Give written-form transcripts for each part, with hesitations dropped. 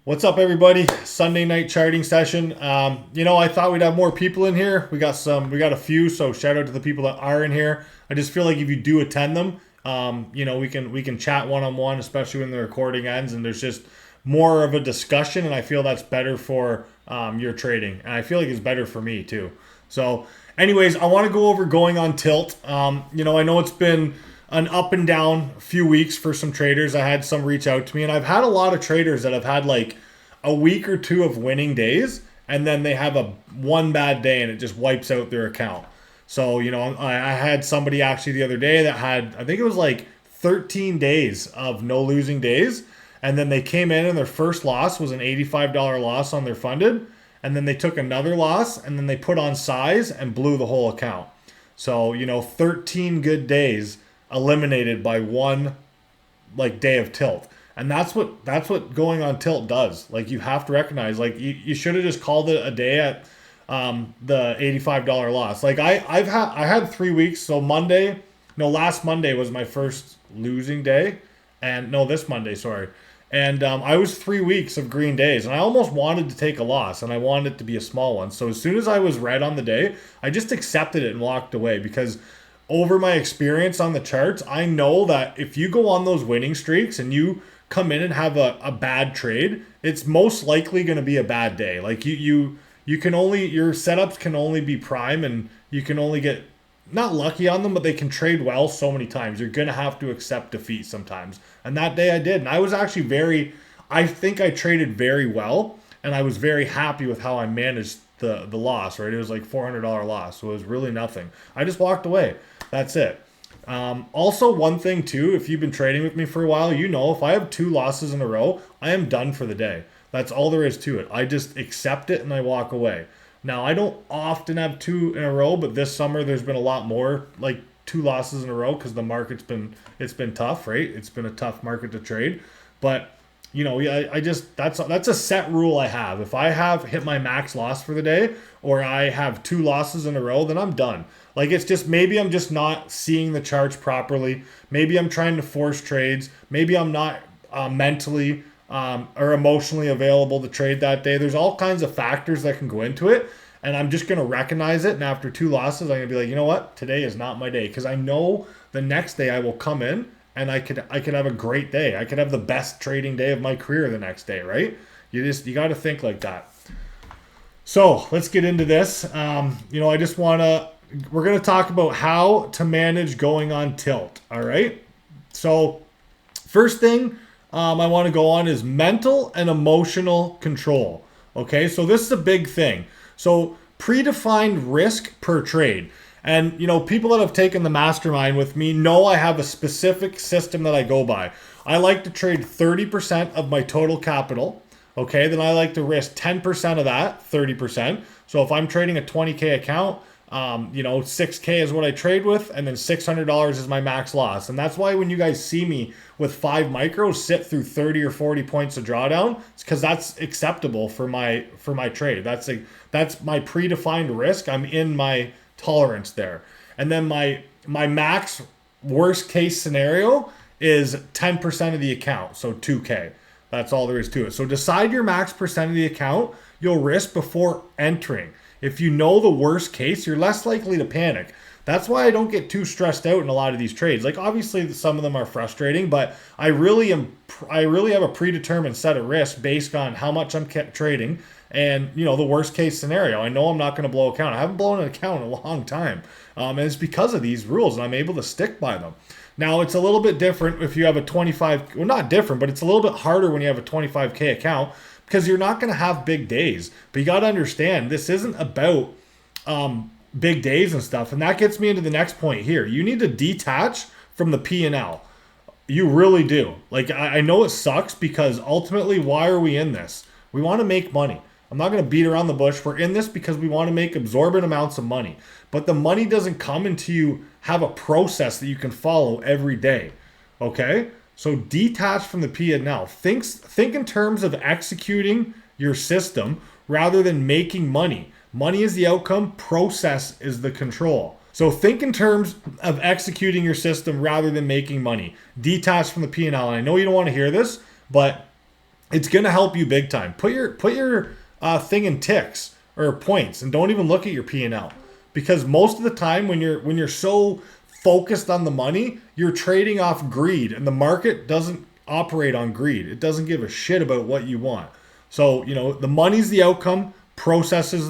What's up, everybody? Sunday night charting session. I thought we'd have more people in here. We got a few. So shout out to the people that are in here. I just feel like if you do attend them, we can chat one on one, especially when the recording ends, and there's just more of a discussion. And I feel that's better for your trading, and I feel like it's better for me too. So, anyways, I want to go over going on tilt. I know it's been an up and down few weeks for some traders. I had some reach out to me, and I've had a lot of traders that have had like a week or two of winning days, and then they have one bad day and it just wipes out their account. So, I had somebody actually the other day that had, I think it was like 13 days of no losing days, and then they came in and their first loss was an $85 loss on their funded, and then they took another loss, and then they put on size and blew the whole account. So, 13 good days eliminated by one like day of tilt. And that's what going on tilt does. Like, you have to recognize, like, you should have just called it a day at the $85 loss. Like, I had 3 weeks. So last Monday was my first losing day, and no, this Monday, sorry. And I was 3 weeks of green days, and I almost wanted to take a loss, and I wanted it to be a small one. So as soon as I was red on the day, I just accepted it and walked away, because over my experience on the charts, I know that if you go on those winning streaks and you come in and have a bad trade, it's most likely going to be a bad day. Like, you can only, your setups can only be prime, and you can only get not lucky on them, but they can trade well so many times. You're going to have to accept defeat sometimes. And that day I did. And I was actually I think I traded very well, and I was very happy with how I managed the loss, right? It was like $400 loss. So it was really nothing. I just walked away. That's it. Also, one thing too, if you've been trading with me for a while, if I have 2 losses in a row, I am done for the day. That's all there is to it. I just accept it and I walk away. Now, I don't often have 2 in a row, but this summer there's been a lot more, like 2 losses in a row, because the market's been tough, right? It's been a tough market to trade. But I just, that's a set rule I have. If I have hit my max loss for the day, or I have 2 losses in a row, then I'm done. Like, it's just, maybe I'm just not seeing the charts properly. Maybe I'm trying to force trades. Maybe I'm not mentally or emotionally available to trade that day. There's all kinds of factors that can go into it. And I'm just going to recognize it. And after 2 losses, I'm going to be like, you know what? Today is not my day. Because I know the next day I will come in and I could have a great day. I could have the best trading day of my career the next day, right? You got to think like that. So let's get into this. We're going to talk about how to manage going on tilt. All right. So first thing I want to go on is mental and emotional control. Okay. So this is a big thing. So predefined risk per trade. And, people that have taken the mastermind with me know I have a specific system that I go by. I like to trade 30% of my total capital. Okay. Then I like to risk 10% of that, 30%. So if I'm trading a 20K account, 6K is what I trade with, and then $600 is my max loss. And that's why when you guys see me with 5 micros sit through 30 or 40 points of drawdown, it's because that's acceptable for my trade. That's my predefined risk. I'm in my tolerance there. And then my max worst case scenario is 10% of the account, so 2K. That's all there is to it. So decide your max percent of the account you'll risk before entering. If you know the worst case, you're less likely to panic. That's why I don't get too stressed out in a lot of these trades. Like, obviously some of them are frustrating, but I really have a predetermined set of risks based on how much I'm trading and, the worst case scenario. I know I'm not going to blow account. I haven't blown an account in a long time. And it's because of these rules, and I'm able to stick by them. Now, it's a little bit different if you have a 25, well, not different, but it's a little bit harder when you have a 25K account, because you're not going to have big days. But you got to understand, this isn't about big days and stuff. And that gets me into the next point here. You need to detach from the P&L. You really do. Like, I know it sucks, because ultimately, why are we in this? We want to make money. I'm not going to beat around the bush. We're in this because we want to make absorbent amounts of money. But the money doesn't come until you have a process that you can follow every day. Okay? So detach from the P&L. Think in terms of executing your system rather than making money. Money is the outcome. Process is the control. So think in terms of executing your system rather than making money. Detach from the P&L. And I know you don't want to hear this, but it's gonna help you big time. Put your thing in ticks or points, and don't even look at your P&L, because most of the time when you're so focused on the money, you're trading off greed, and the market doesn't operate on greed. It doesn't give a shit about what you want. So the money's the outcome, process is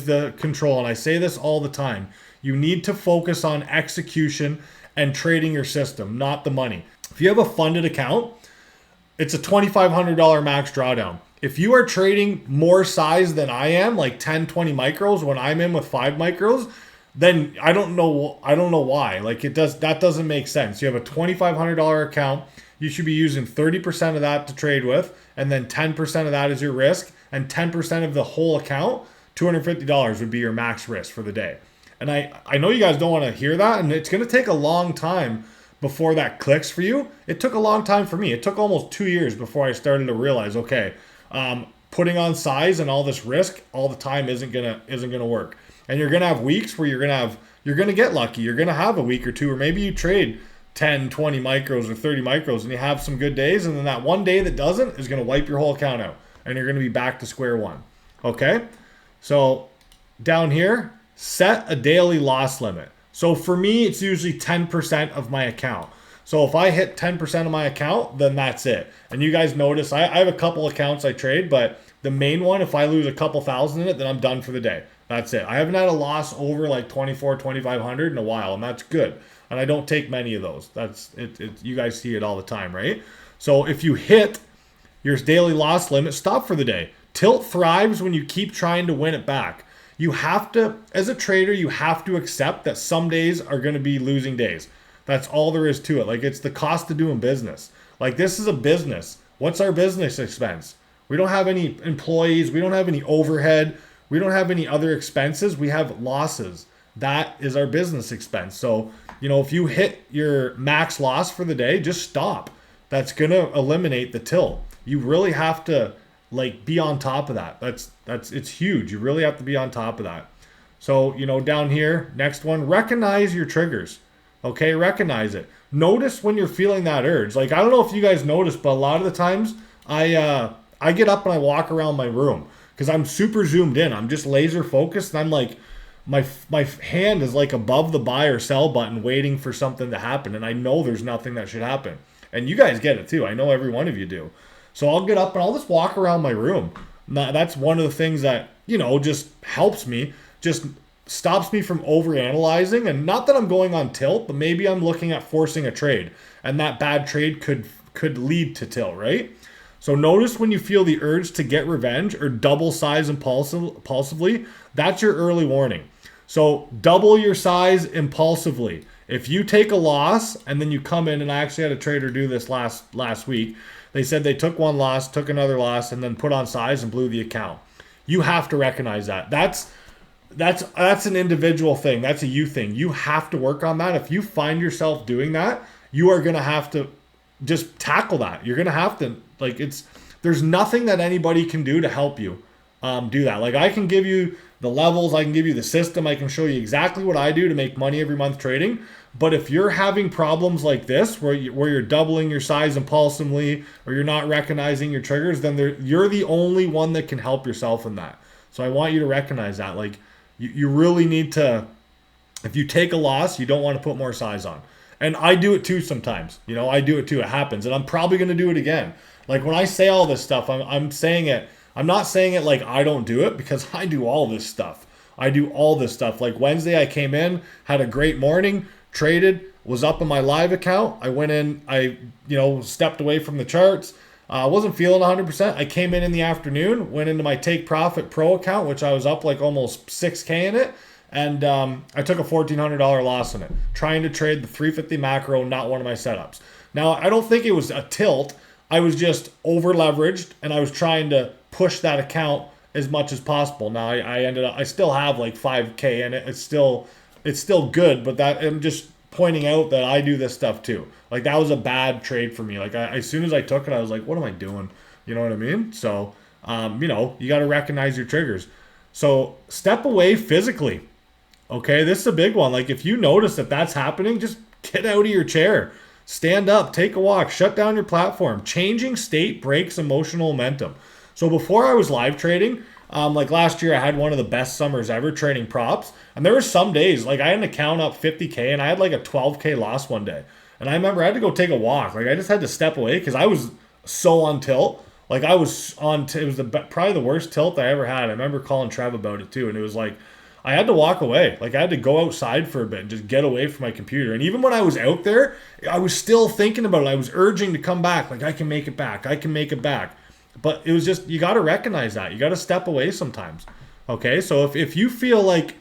the control, and I say this all the time. You need to focus on execution and trading your system, not the money. If you have a funded account, it's a $2,500 max drawdown. If you are trading more size than I am, like 10, 20 micros when I'm in with 5 micros, then I don't know why. Like that doesn't make sense. You have a $2,500 account, you should be using 30% of that to trade with, and then 10% of that is your risk, and 10% of the whole account, $250 would be your max risk for the day. And I know you guys don't want to hear that, and it's going to take a long time before that clicks for you. It took a long time for me. It took almost 2 years before I started to realize, okay, putting on size and all this risk all the time isn't gonna work. And you're gonna have weeks where you're gonna get lucky. You're gonna have a week or two, or maybe you trade 10, 20 micros or 30 micros and you have some good days, and then that one day that doesn't is gonna wipe your whole account out, and you're gonna be back to square one. Okay? So down here, set a daily loss limit. So for me, it's usually 10% of my account. So if I hit 10% of my account, then that's it. And you guys notice I have a couple accounts I trade, but the main one, if I lose a couple thousand in it, then I'm done for the day. That's it. I haven't had a loss over like 24, 2,500 in a while, and that's good. And I don't take many of those. That's it. You guys see it all the time, right? So if you hit your daily loss limit, stop for the day. Tilt thrives when you keep trying to win it back. You have to, as a trader, you have to accept that some days are going to be losing days. That's all there is to it. Like, it's the cost of doing business. Like, this is a business. What's our business expense? We don't have any employees. We don't have any overhead. We don't have any other expenses. We have losses. That is our business expense. So, if you hit your max loss for the day, just stop. That's going to eliminate the tilt. You really have to be on top of that. It's huge. You really have to be on top of that. So, down here, next one, recognize your triggers. Okay, recognize it. Notice when you're feeling that urge. Like, I don't know if you guys notice, but a lot of the times I get up and I walk around my room because I'm super zoomed in. I'm just laser focused, and I'm like, my hand is like above the buy or sell button waiting for something to happen, and I know there's nothing that should happen. And you guys get it too. I know every one of you do. So I'll get up and I'll just walk around my room. Now, that's one of the things that, just helps me, just stops me from overanalyzing. And not that I'm going on tilt, but maybe I'm looking at forcing a trade, and that bad trade could lead to tilt, right? So notice when you feel the urge to get revenge or double size impulsively, that's your early warning. So double your size impulsively. If you take a loss and then you come in, and I actually had a trader do this last week. They said they took one loss, took another loss, and then put on size and blew the account. You have to recognize that. That's an individual thing. That's a you thing. You have to work on that. If you find yourself doing that, you are going to have to just tackle that. You're going to have to, there's nothing that anybody can do to help you do that. Like, I can give you the levels, I can give you the system, I can show you exactly what I do to make money every month trading. But if you're having problems like this, where you're doubling your size impulsively, or you're not recognizing your triggers, then you're the only one that can help yourself in that. So I want you to recognize that. Like, you really need to, if you take a loss, you don't want to put more size on. And I do it too sometimes. I do it too. It happens. And I'm probably going to do it again. Like, when I say all this stuff, I'm saying it. I'm not saying it like I don't do it, because I do all this stuff. I do all this stuff. Like Wednesday, I came in, had a great morning, traded, was up in my live account. I went in, I stepped away from the charts. I wasn't feeling 100%. I came in the afternoon, went into my Take Profit Pro account, which I was up like almost 6K in it. And I took a $1,400 loss in it, trying to trade the 350 macro, not one of my setups. Now, I don't think it was a tilt. I was just over leveraged, and I was trying to push that account as much as possible. Now, I still have like 5K in it. It's still good, but that I'm just pointing out that I do this stuff too. Like, that was a bad trade for me. Like, as soon as I took it, I was like, what am I doing? You know what I mean? So, you got to recognize your triggers. So step away physically. Okay, this is a big one. Like, if you notice that that's happening, just get out of your chair. stand up, take a walk, shut down your platform. Changing state breaks emotional momentum. So before I was live trading, like last year, I had one of the best summers ever trading props. And there were some days, like I had an account up 50K and I had like a 12K loss one day. And I remember I had to go take a walk. Like I just had to step away because I was so on tilt. Like I was on, it was probably the worst tilt I ever had. I remember calling Trev about it too. And it was like, I had to walk away. Like I had to go outside for a bit and just get away from my computer. And even when I was out there, I was still thinking about it. I was urging to come back. Like I can make it back. I can make it back. But it was just, you got to recognize that. You got to step away sometimes. Okay. So if you feel like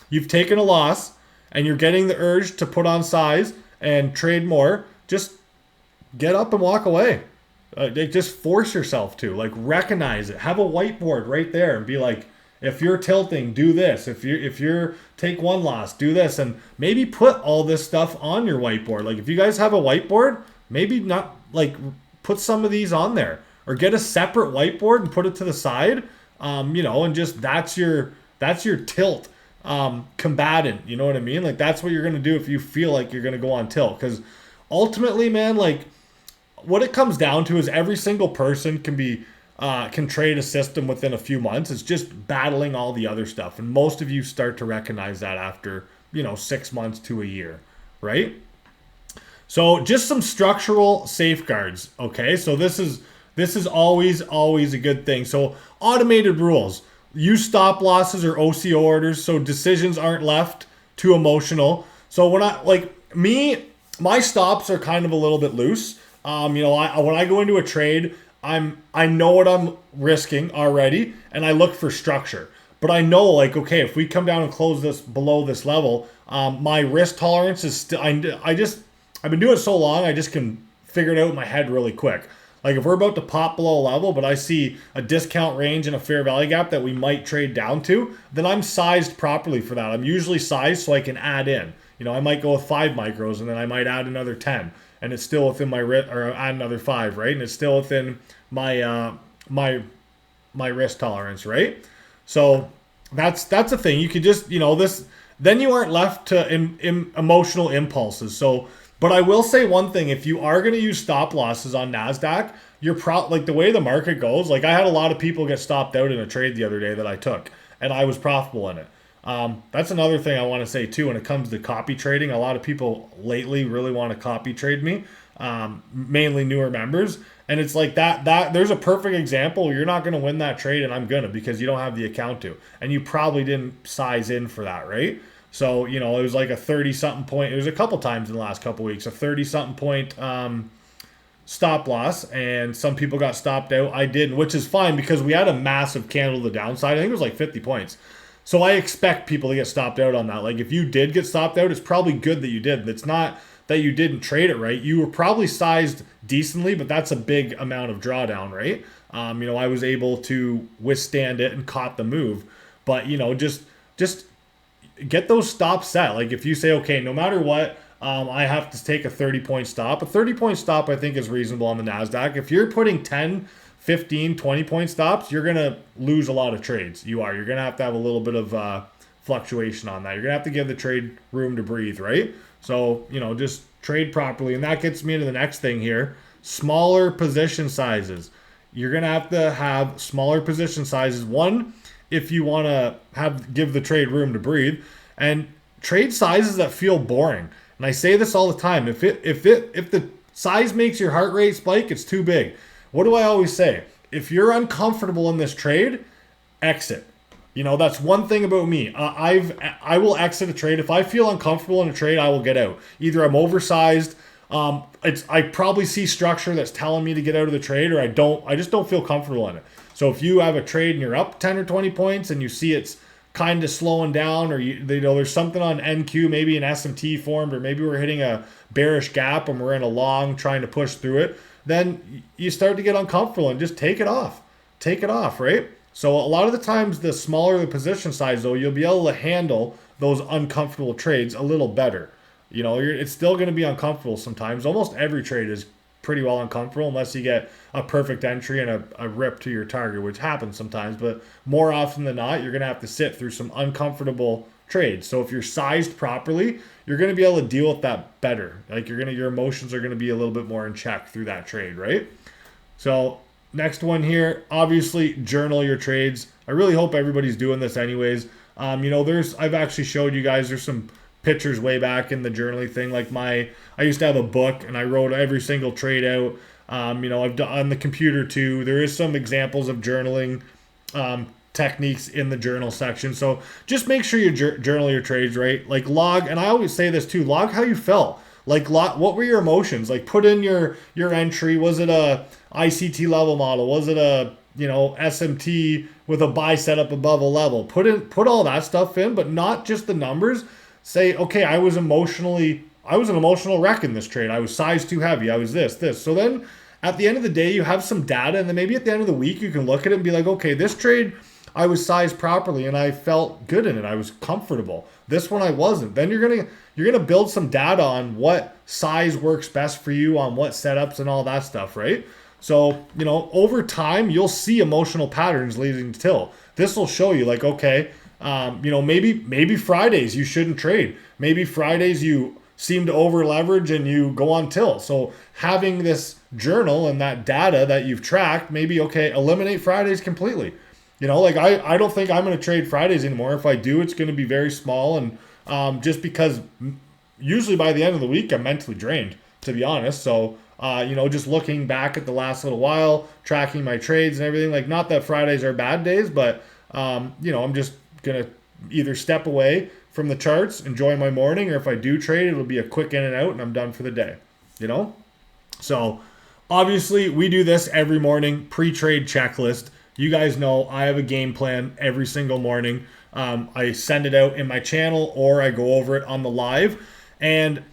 you've taken a loss and you're getting the urge to put on size and trade more, just get up and walk away. Just force yourself to, like, recognize it. Have a whiteboard right there and be like, if you're tilting, do this. If you're take one loss, do this. And maybe put all this stuff on your whiteboard. Like if you guys have a whiteboard, maybe not like put some of these on there or get a separate whiteboard and put it to the side. And just that's your tilt combatant. You know what I mean? Like that's what you're gonna do if you feel like you're gonna go on tilt. Because ultimately, man, like what it comes down to is every single person can trade a system within a few months. It's just battling all the other stuff. And most of you start to recognize that after, 6 months to a year, right? So just some structural safeguards, okay? So this is always a good thing. So automated rules. Use stop losses or OCO orders so decisions aren't left too emotional. So when my stops are kind of a little bit loose. When I go into a trade, I know what I'm risking already, and I look for structure. But I know, like, okay, if we come down and close this below this level, my risk tolerance is still. I've been doing it so long, I just can figure it out in my head really quick. Like if we're about to pop below a level, but I see a discount range and a fair value gap that we might trade down to, then I'm sized properly for that. I'm usually sized so I can add in. I might go with 5 micros, and then I might add another 10. And it's still within my risk, or add another 5, right? And it's still within my my risk tolerance, right? So that's the thing. You could just this. Then you aren't left to emotional impulses. So, but I will say one thing: if you are going to use stop losses on Nasdaq, you're like the way the market goes. Like I had a lot of people get stopped out in a trade the other day that I took, and I was profitable in it. That's another thing I want to say too when it comes to copy trading. A lot of people lately really want to copy trade me, mainly newer members. And it's like that there's a perfect example. You're not going to win that trade, and I'm going to, because you don't have the account to. And you probably didn't size in for that, right? So, it was like a 30-something point. It was a couple times in the last couple weeks, a 30-something point stop loss, and some people got stopped out. I didn't, which is fine because we had a massive candle to the downside. I think it was like 50 points. So I expect people to get stopped out on that. Like if you did get stopped out, it's probably good that you did. It's not that you didn't trade it right. You were probably sized decently, but that's a big amount of drawdown, right? I was able to withstand it and caught the move. But, just get those stops set. Like if you say, okay, no matter what, I have to take a 30-point stop. A 30-point stop, I think, is reasonable on the NASDAQ. If you're putting 10, 15, 20-point stops, you're going to lose a lot of trades. You're going to have a little bit of fluctuation on that. You're going to have to give the trade room to breathe, right? So, just trade properly. And that gets me into the next thing here. Smaller position sizes. You're going to have smaller position sizes. One, if you want to give the trade room to breathe. And trade sizes that feel boring. And I say this all the time. If the size makes your heart rate spike, it's too big. What do I always say? If you're uncomfortable in this trade, exit. That's one thing about me. I will exit a trade. If I feel uncomfortable in a trade, I will get out. Either I'm oversized, I probably see structure that's telling me to get out of the trade, or I just don't feel comfortable in it. So if you have a trade and you're up 10 or 20 points and you see it's kind of slowing down, or there's something on NQ, maybe an SMT formed, or maybe we're hitting a bearish gap and we're in a long trying to push through it, then you start to get uncomfortable and just take it off. Take it off, right? So a lot of the times, the smaller the position size, though, you'll be able to handle those uncomfortable trades a little better. It's still going to be uncomfortable sometimes. Almost every trade is pretty well uncomfortable unless you get a perfect entry and a rip to your target, which happens sometimes. But more often than not, you're going to have to sit through some uncomfortable trades. So if you're sized properly, you're going to be able to deal with that better. Like your emotions are going to be a little bit more in check through that trade, right? So next one here, obviously journal your trades. I really hope everybody's doing this anyways. I've actually showed you guys, there's some pictures way back in the journaling thing. Like I used to have a book and I wrote every single trade out. I've done on the computer too. There is some examples of journaling techniques in the journal section. So just make sure you journal your trades, right? Like log, and I always say this too, log how you felt. Like what were your emotions? Like put in your entry. Was it a ICT level model? Was it a SMT with a buy setup above a level? Put all that stuff in, but not just the numbers. Say, okay, I was an emotional wreck in this trade. I was size too heavy. I was this. So then at the end of the day, you have some data, and then maybe at the end of the week, you can look at it and be like, okay, this trade, I was sized properly and I felt good in it. I was comfortable. This one I wasn't. Then you're gonna build some data on what size works best for you, on what setups and all that stuff, right? So, over time, you'll see emotional patterns leading to till. This will show you like, okay, maybe Fridays you shouldn't trade. Maybe Fridays you seem to over leverage and you go on till. So having this journal and that data that you've tracked, maybe, okay, eliminate Fridays completely. I don't think I'm going to trade Fridays anymore. If I do, it's going to be very small. And just because usually by the end of the week, I'm mentally drained, to be honest. So, just looking back at the last little while, tracking my trades and everything, like not that Fridays are bad days, but, I'm just going to either step away from the charts, enjoy my morning, or if I do trade, it'll be a quick in and out and I'm done for the day, So obviously we do this every morning, pre-trade checklist. You guys know I have a game plan every single morning. I send it out in my channel or I go over it on the live. And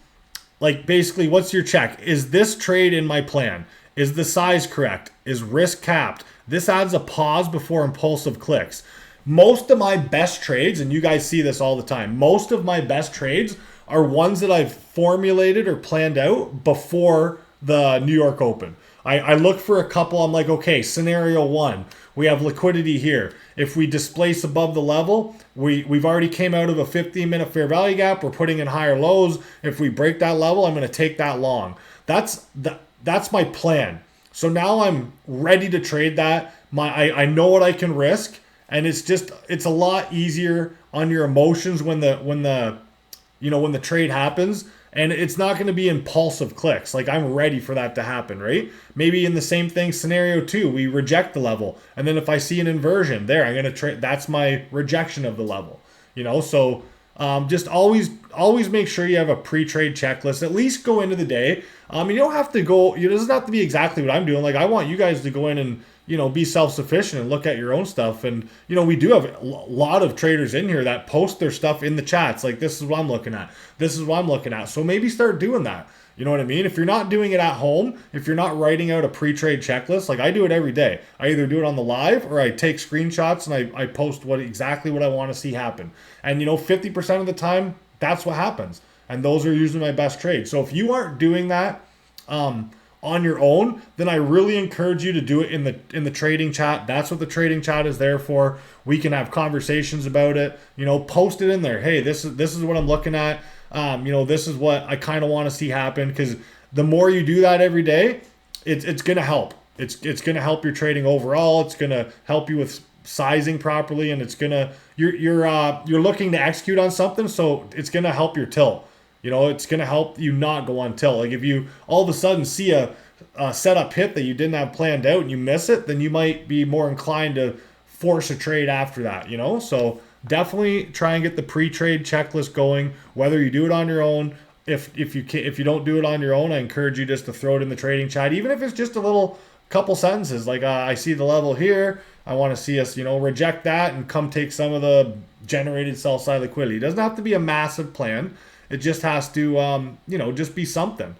like basically, what's your check? Is this trade in my plan? Is the size correct? Is risk capped? This adds a pause before impulsive clicks. Most of my best trades, and you guys see this all the time, most of my best trades are ones that I've formulated or planned out before the New York Open. I look for a couple. I'm like, okay, scenario one, we have liquidity here. If we displace above the level, we've already came out of a 15-minute fair value gap. We're putting in higher lows. If we break that level, I'm going to take that long. That's my plan. So now I'm ready to trade that. I know what I can risk, and it's a lot easier on your emotions when the trade happens. And it's not going to be impulsive clicks. Like I'm ready for that to happen, right? Maybe in the same thing, scenario two, we reject the level. And then if I see an inversion there, I'm going to trade. That's my rejection of the level, So just always make sure you have a pre-trade checklist. At least go into the day. You don't have to go, it doesn't have to be exactly what I'm doing. Like I want you guys to go in and, be self-sufficient and look at your own stuff. And, we do have a lot of traders in here that post their stuff in the chats. Like, this is what I'm looking at. This is what I'm looking at. So maybe start doing that. You know what I mean? If you're not doing it at home, if you're not writing out a pre-trade checklist, like I do it every day. I either do it on the live or I take screenshots and I post exactly what I want to see happen. And, 50% of the time, that's what happens. And those are usually my best trades. So if you aren't doing that, on your own, then I really encourage you to do it in the trading chat. That's what the trading chat is there for. We can have conversations about it. Post it in there. Hey, this is what I'm looking at. This is what I kind of want to see happen. Because the more you do that every day, it's gonna help. It's gonna help your trading overall. It's gonna help you with sizing properly, and it's gonna you're looking to execute on something, so it's gonna help your tilt. It's going to help you not go on tilt. Like if you all of a sudden see a setup hit that you didn't have planned out and you miss it, then you might be more inclined to force a trade after that, So definitely try and get the pre-trade checklist going, whether you do it on your own. If you don't do it on your own, I encourage you just to throw it in the trading chat, even if it's just a little couple sentences like I see the level here. I want to see us, reject that and come take some of the generated sell side liquidity. It doesn't have to be a massive plan. It just has to, just be something.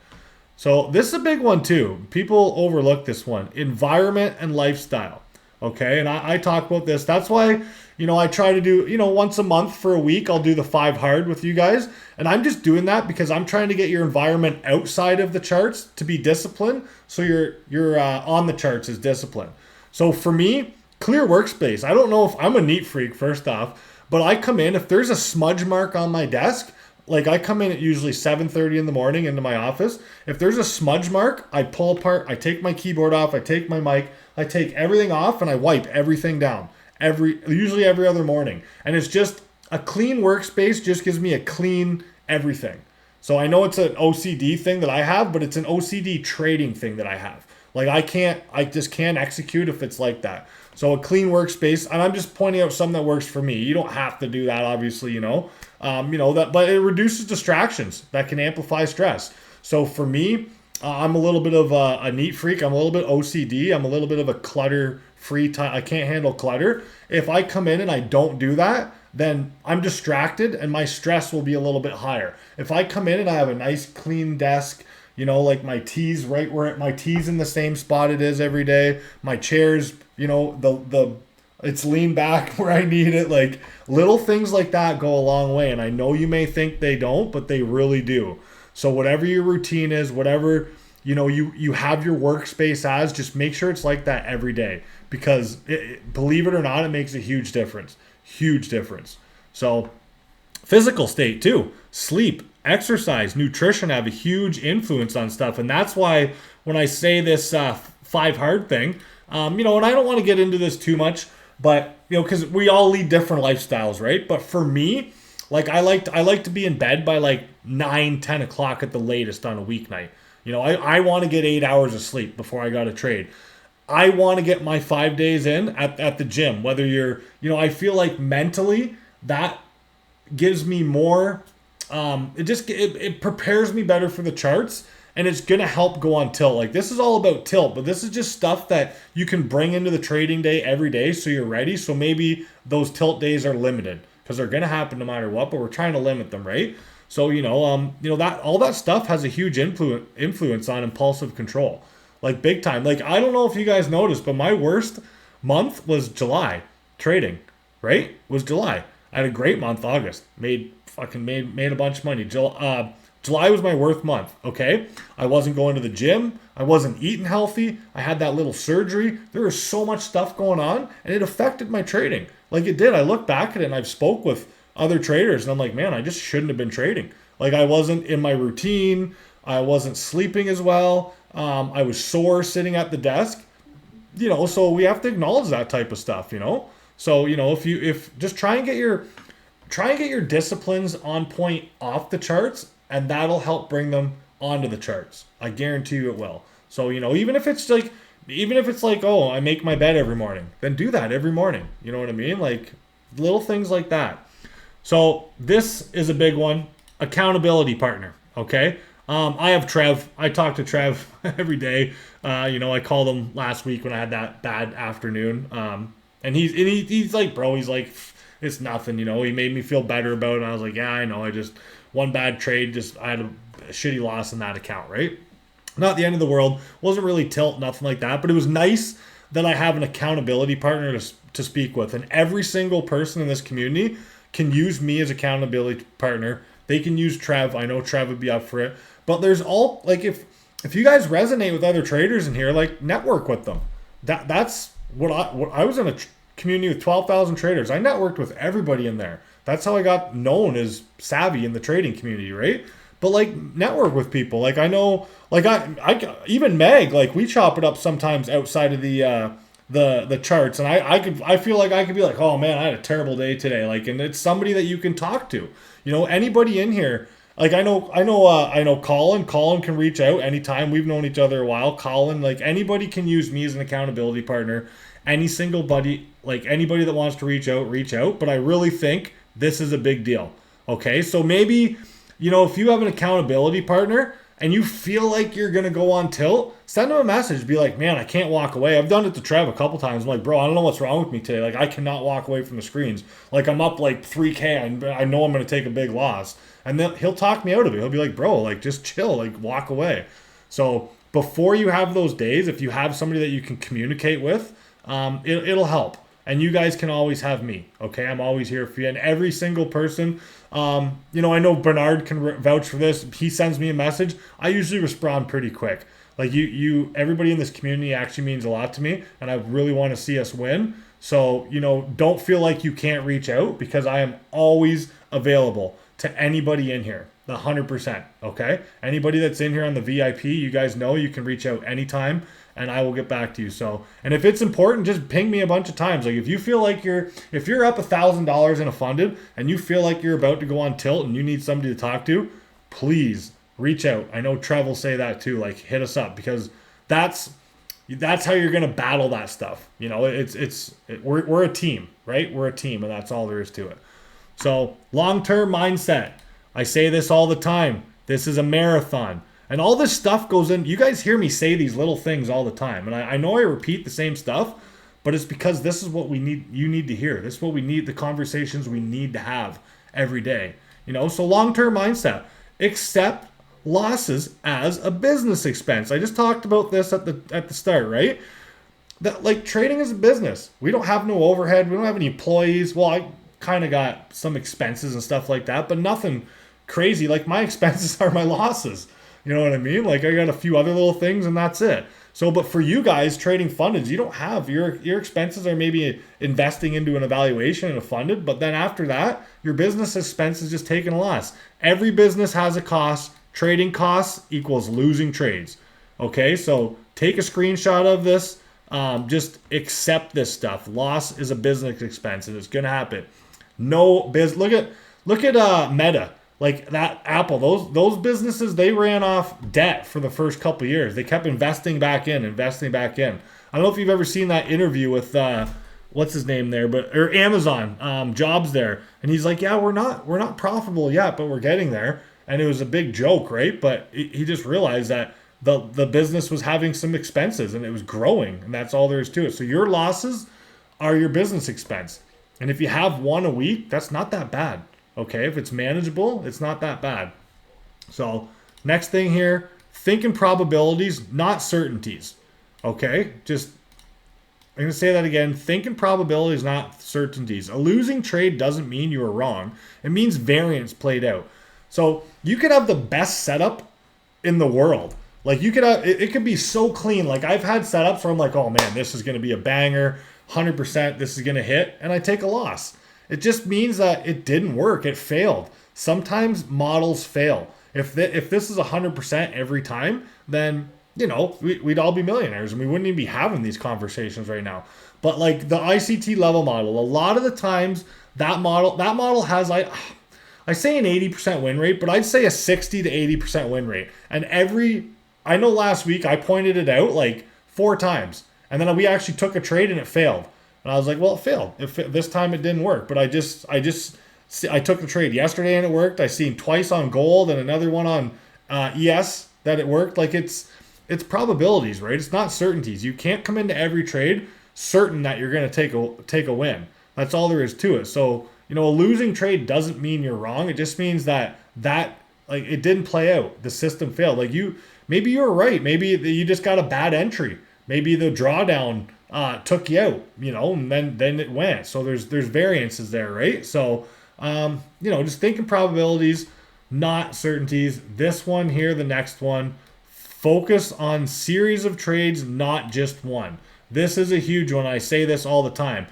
So this is a big one too. People overlook this one. Environment and lifestyle. Okay, and I talk about this. That's why, I try to do, once a month for a week, I'll do the 5 hard with you guys. And I'm just doing that because I'm trying to get your environment outside of the charts to be disciplined. So you're on the charts is discipline. So for me, clear workspace. I don't know if I'm a neat freak, first off. But I come in, if there's a smudge mark on my desk, like I come in at usually 7:30 in the morning into my office. If there's a smudge mark, I pull apart, I take my keyboard off, I take my mic, I take everything off and I wipe everything down. Usually every other morning. And it's just a clean workspace just gives me a clean everything. So I know it's an OCD thing that I have, but it's an OCD trading thing that I have. Like I just can't execute if it's like that. So a clean workspace, and I'm just pointing out something that works for me. You don't have to do that, obviously, but it reduces distractions that can amplify stress. So for me, I'm a little bit of a neat freak. I'm a little bit OCD. I'm a little bit of a clutter free time. I can't handle clutter. If I come in and I don't do that, then I'm distracted and my stress will be a little bit higher. If I come in and I have a nice clean desk, like my tea's right where my tea's in the same spot it is every day. My chair's, it's leaned back where I need it. Like little things like that go a long way. And I know you may think they don't, but they really do. So whatever your routine is, whatever, you have your workspace as, just make sure it's like that every day because believe it or not, it makes a huge difference. Huge difference. So physical state too, sleep, exercise, nutrition have a huge influence on stuff. And that's why when I say this 5 hard thing, and I don't want to get into this too much, but because we all lead different lifestyles, right? But for me, like I like to be in bed by like 9-10 o'clock at the latest on a weeknight. I want to get 8 hours of sleep before I got to trade. I want to get my 5 days in at the gym, whether you're, I feel like mentally that gives me more, it prepares me better for the charts and it's going to help go on tilt. Like this is all about tilt, but this is just stuff that you can bring into the trading day every day so you're ready. So maybe those tilt days are limited because they're going to happen no matter what, but we're trying to limit them, right? So, that all that stuff has a huge influence on impulsive control. Like big time. Like I don't know if you guys noticed, but my worst month was July trading, right? Was July. I had a great month, August. Made a bunch of money. July was my worst month, okay? I wasn't going to the gym. I wasn't eating healthy. I had that little surgery. There was so much stuff going on, and it affected my trading. Like it did. I look back at it, and I've spoke with other traders, and I'm like, man, I just shouldn't have been trading. Like I wasn't in my routine. I wasn't sleeping as well. I was sore sitting at the desk. So we have to acknowledge that type of stuff, So, if just try and get your disciplines on point off the charts, and that'll help bring them onto the charts. I guarantee you it will. So, even if it's like, oh, I make my bed every morning, then do that every morning. You know what I mean? Like little things like that. So this is a big one. Accountability partner. Okay. I have Trev. I talk to Trev every day. I called him last week when I had that bad afternoon. And he's like, bro, he's like, it's nothing, He made me feel better about it. And I was like, yeah, I know. I just one bad trade. I had a shitty loss in that account, right? Not the end of the world. Wasn't really tilt, nothing like that. But it was nice that I have an accountability partner to speak with. And every single person in this community can use me as accountability partner. They can use Trev. I know Trev would be up for it. But there's all, like, if you guys resonate with other traders in here, like, network with them. That's what I was in a community with 12,000 traders. I networked with everybody in there. That's how I got known as savvy in the trading community, right? But like network with people. Like I know, like I even Meg, like we chop it up sometimes outside of the charts, and I feel like I could be like, oh man, I had a terrible day today. Like, and it's somebody that you can talk to. Anybody in here. Like I know Colin. Colin can reach out anytime. We've known each other a while. Colin, like anybody can use me as an accountability partner. Any single buddy, like anybody that wants to reach out. But I really think this is a big deal. Okay, so maybe, if you have an accountability partner and you feel like you're going to go on tilt, send them a message. Be like, man, I can't walk away. I've done it to Trev a couple times. I'm like, bro, I don't know what's wrong with me today. Like, I cannot walk away from the screens. Like, I'm up like 3K. I know I'm going to take a big loss. And then he'll talk me out of it. He'll be like, bro, like, just chill. Like, walk away. So before you have those days, if you have somebody that you can communicate with, it'll help. And you guys can always have me, okay? I'm always here for you. And every single person, I know Bernard can vouch for this. He sends me a message. I usually respond pretty quick. Like everybody in this community actually means a lot to me, and I really want to see us win. So, don't feel like you can't reach out because I am always available to anybody in here. 100%. Okay. Anybody that's in here on the VIP, you guys know you can reach out anytime and I will get back to you. So, and if it's important, just ping me a bunch of times. Like if you feel like if you're up $1,000 in a funded and you feel like you're about to go on tilt and you need somebody to talk to, please reach out. I know Trev will say that too. Like hit us up because that's how you're gonna battle that stuff. We're a team, right? We're a team, and that's all there is to it. So long-term mindset. I say this all the time. This is a marathon. And all this stuff goes in. You guys hear me say these little things all the time. And I know I repeat the same stuff, but it's because this is what we need. You need to hear. This is what we need, the conversations we need to have every day. So long-term mindset. Accept losses as a business expense. I just talked about this at the start, right? That like trading is a business. We don't have no overhead. We don't have any employees. Well, I kind of got some expenses and stuff like that, but nothing crazy. Like my expenses are my losses. You know what I mean? Like I got a few other little things and that's it. So, but for you guys trading funded, you don't have your expenses are maybe investing into an evaluation and a funded, but then after that, your business expense is just taking a loss. Every business has a cost. Trading costs equals losing trades. Okay, so take a screenshot of this. Just accept this stuff. Loss is a business expense, and it's gonna happen. No biz. Look at Meta, like that Apple. Those businesses, they ran off debt for the first couple of years. They kept investing back in. I don't know if you've ever seen that interview with what's his name there, or Amazon, Jobs there, and he's like, yeah, we're not profitable yet, but we're getting there. And it was a big joke, right? But he just realized that the business was having some expenses and it was growing, and that's all there is to it. So your losses are your business expense. And if you have one a week, that's not that bad. Okay, if it's manageable, it's not that bad. So next thing here, think in probabilities, not certainties. Okay, I'm going to say that again. Think in probabilities, not certainties. A losing trade doesn't mean you were wrong. It means variance played out. So you could have the best setup in the world. Like you could have, it could be so clean. Like I've had setups where I'm like, oh man, this is going to be a banger, 100%, this is going to hit, and I take a loss. It just means that it didn't work. It failed. Sometimes models fail. If this is 100% every time, then we'd all be millionaires and we wouldn't even be having these conversations right now. But like the ICT level model, a lot of the times that model has I say an 80% win rate, but I'd say a 60 to 80% win rate. And I know last week I pointed it out like 4 times. And then we actually took a trade and it failed. And I was like, well, it failed. This time it didn't work. But I took the trade yesterday and it worked. I seen twice on gold and another one on ES that it worked. Like it's probabilities, right? It's not certainties. You can't come into every trade certain that you're going to take a win. That's all there is to it. So, a losing trade doesn't mean you're wrong. It just means that like it didn't play out. The system failed. Like maybe you were right. Maybe you just got a bad entry. Maybe the drawdown took you out, and then it went. So there's variances there, right? So just thinking probabilities, not certainties. This one here, the next one, focus on series of trades, not just one. This is a huge one. I say this all the time.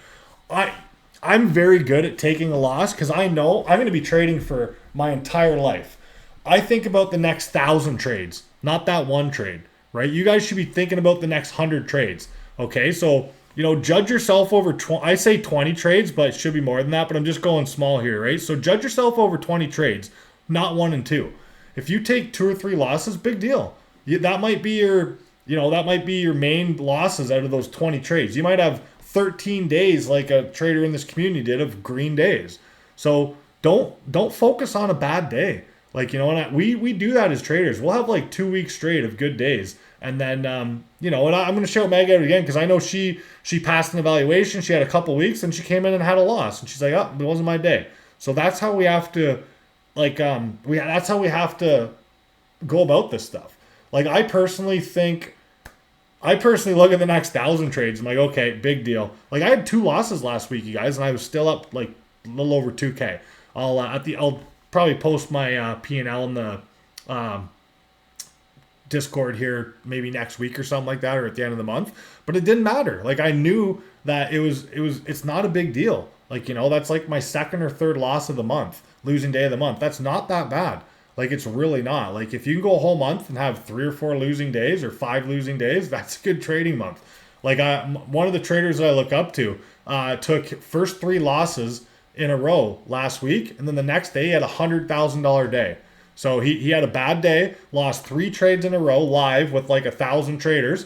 I'm very good at taking a loss because I know I'm going to be trading for my entire life. I think about the next 1,000 trades, not that one trade, right? You guys should be thinking about the next 100 trades. Okay, so judge yourself over. I say 20 trades, but it should be more than that. But I'm just going small here, right? So judge yourself over 20 trades, not 1 and 2. If you take 2 or 3 losses, big deal. That might be your main losses out of those 20 trades. You might have 13 days like a trader in this community did of green days. So don't focus on a bad day. Like, and we do that as traders. We'll have like 2 weeks straight of good days. And then, and I'm going to shout Meg out again because I know she passed an evaluation. She had a couple weeks and she came in and had a loss. And she's like, oh, it wasn't my day. So that's how we have to, that's how we have to go about this stuff. Like, I personally look at the next 1,000 trades. I'm like, okay, big deal. Like I had 2 losses last week, you guys, and I was still up like a little over 2K. I'll probably post my P&L in the Discord here maybe next week or something like that, or at the end of the month. But it didn't matter. Like I knew that it's not a big deal. Like, that's like my second or third loss of the month, losing day of the month. That's not that bad. Like it's really not. Like if you can go a whole month and have 3 or 4 losing days or 5 losing days, that's a good trading month. Like one of the traders that I look up to took first 3 losses in a row last week, and then the next day he had $100,000 day. So he had a bad day, lost 3 trades in a row live with like 1,000 traders.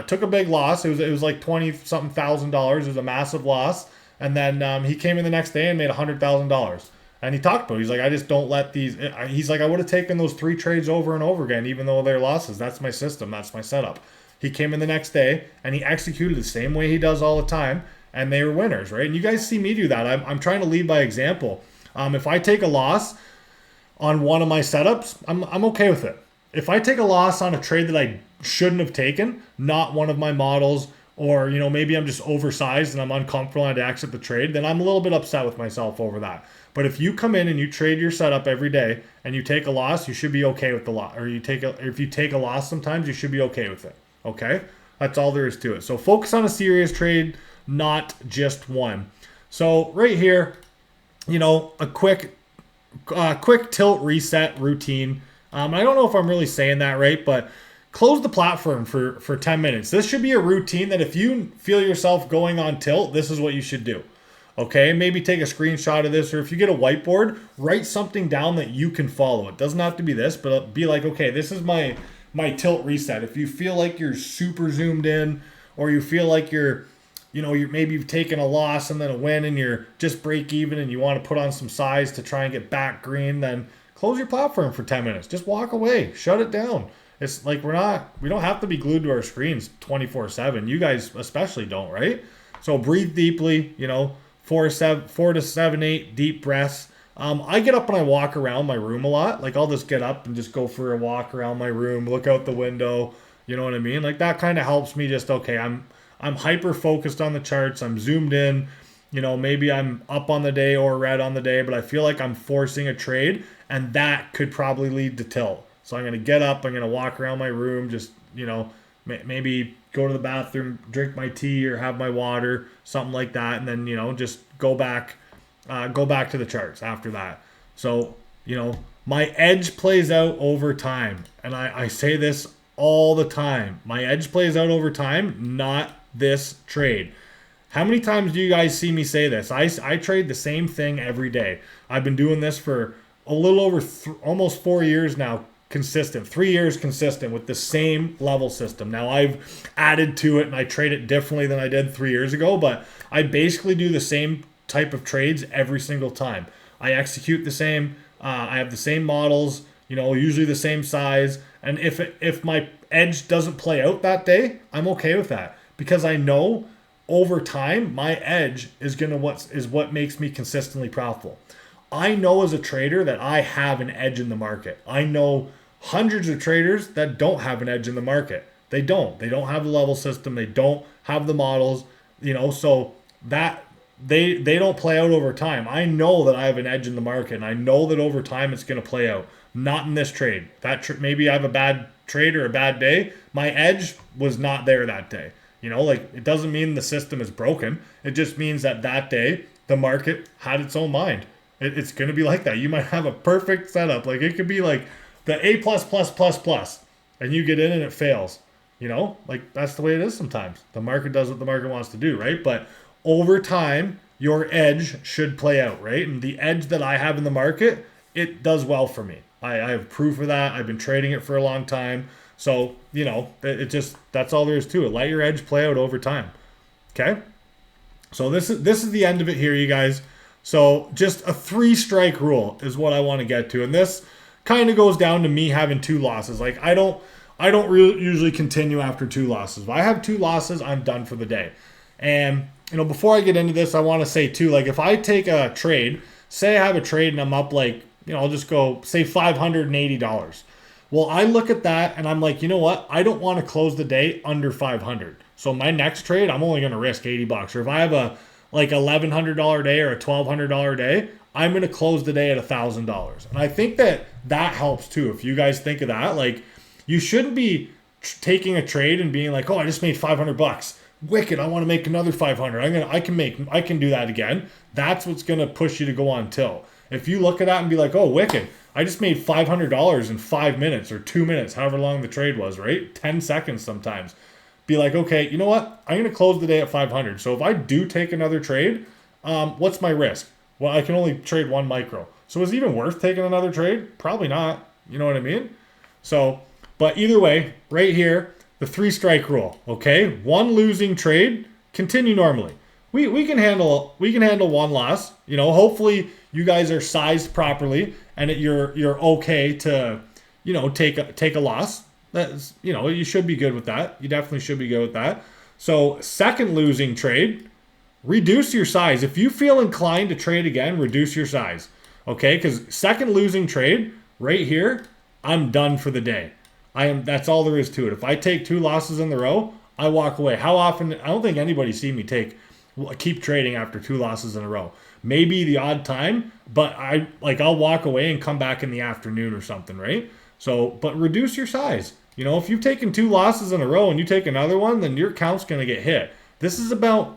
Took a big loss. It was like 20 something $1,000. It was a massive loss. And then he came in the next day and made $100,000. And he talked about it. He's like, I just don't let these. He's like, I would have taken those 3 trades over and over again, even though they're losses. That's my system. That's my setup. He came in the next day and he executed the same way he does all the time. And they were winners, right? And you guys see me do that. I'm trying to lead by example. If I take a loss on one of my setups, I'm okay with it. If I take a loss on a trade that I shouldn't have taken, not one of my models, or maybe I'm just oversized and I'm uncomfortable and I had to exit the trade, then I'm a little bit upset with myself over that. But if you come in and you trade your setup every day and you take a loss, you should be okay with the loss. Or if you take a loss sometimes, you should be okay with it. Okay? That's all there is to it. So focus on a serious trade, not just one. So right here, a quick tilt reset routine. I don't know if I'm really saying that right, but close the platform for 10 minutes. This should be a routine that if you feel yourself going on tilt, this is what you should do. Okay, maybe take a screenshot of this, or if you get a whiteboard, write something down that you can follow. It doesn't have to be this, but be like, okay, this is my tilt reset. If you feel like you're super zoomed in, or you feel like you're maybe you've taken a loss and then a win and you're just break even and you want to put on some size to try and get back green, then close your platform for 10 minutes. Just walk away, shut it down. It's like we don't have to be glued to our screens 24/7. You guys especially don't, right? So breathe deeply, 4 to 7, 8 deep breaths. I get up and I walk around my room a lot. Like I'll just get up and just go for a walk around my room, look out the window. You know what I mean? Like that kind of helps me just, okay, I'm hyper focused on the charts. I'm zoomed in. Maybe I'm up on the day or red on the day, but I feel like I'm forcing a trade, and that could probably lead to tilt. So I'm going to get up, I'm going to walk around my room, just, maybe go to the bathroom, drink my tea or have my water, something like that. And then, just go back to the charts after that. So, my edge plays out over time. And I say this all the time. My edge plays out over time, not this trade. How many times do you guys see me say this? I trade the same thing every day. I've been doing this for a little over almost 4 years now, consistent, 3 years consistent with the same level system. Now I've added to it and I trade it differently than I did 3 years ago, but I basically do the same type of trades every single time. I execute the same. I have the same models, usually the same size. And if my edge doesn't play out that day, I'm okay with that, because I know over time my edge is what makes me consistently profitable. I know as a trader that I have an edge in the market. I know hundreds of traders that don't have an edge in the market. They don't have the level system. They don't have the models, so that they don't play out over time. I know that I have an edge in the market, and I know that over time it's going to play out. Not in this trade. Maybe I have a bad trade or a bad day. My edge was not there that day. It doesn't mean the system is broken. It just means that day the market had its own mind. It's going to be like that. You might have a perfect setup. Like it could be like the A++++, and you get in and it fails. Like that's the way it is sometimes. The market does what the market wants to do, right? But over time, your edge should play out, right? And the edge that I have in the market, it does well for me. I have proof of that. I've been trading it for a long time. So, that's all there is to it. Let your edge play out over time. Okay? So this is the end of it here, you guys. So just a 3-strike rule is what I want to get to. And this kind of goes down to me having 2 losses. Like I don't really usually continue after 2 losses. If I have 2 losses, I'm done for the day. And, before I get into this, I want to say too, like if I take a trade, say I have a trade and I'm up like, I'll just go say $580. Well, I look at that and I'm like, you know what? I don't want to close the day under 500. So my next trade, I'm only going to risk $80. Or if I have a like $1,100 day or a $1,200 day, I'm going to close the day at $1,000. And I think that helps too. If you guys think of that, like You shouldn't be taking a trade and being like, oh, I just made $500. Wicked. I want to make another 500. I can do that again. That's what's going to push you to go on till. If you look at that and be like, oh, wicked, I just made $500 in 5 minutes or 2 minutes, however long the trade was, right? 10 seconds sometimes. Be like, okay, you know what? I'm going to close the day at 500. So if I do take another trade, what's my risk? Well, I can only trade one micro. So is it even worth taking another trade? Probably not. You know what I mean? So, but either way, right here, the 3-strike rule. Okay, one losing trade, continue normally. We can handle one loss. You know, hopefully you guys are sized properly and you're okay to, you know, take a loss. That's, you know, you should be good with that. You definitely should be good with that. So second losing trade, reduce your size. If you feel inclined to trade again, reduce your size. Okay, because second losing trade right here, I'm done for the day. That's all there is to it. If I take 2 losses in the row, I walk away. How often? I don't think anybody see me keep trading after 2 losses in a row. Maybe the odd time, but I'll walk away and come back in the afternoon or something, right? So, but reduce your size. You know, if you've taken 2 losses in a row and you take another one, then your count's going to get hit. This is about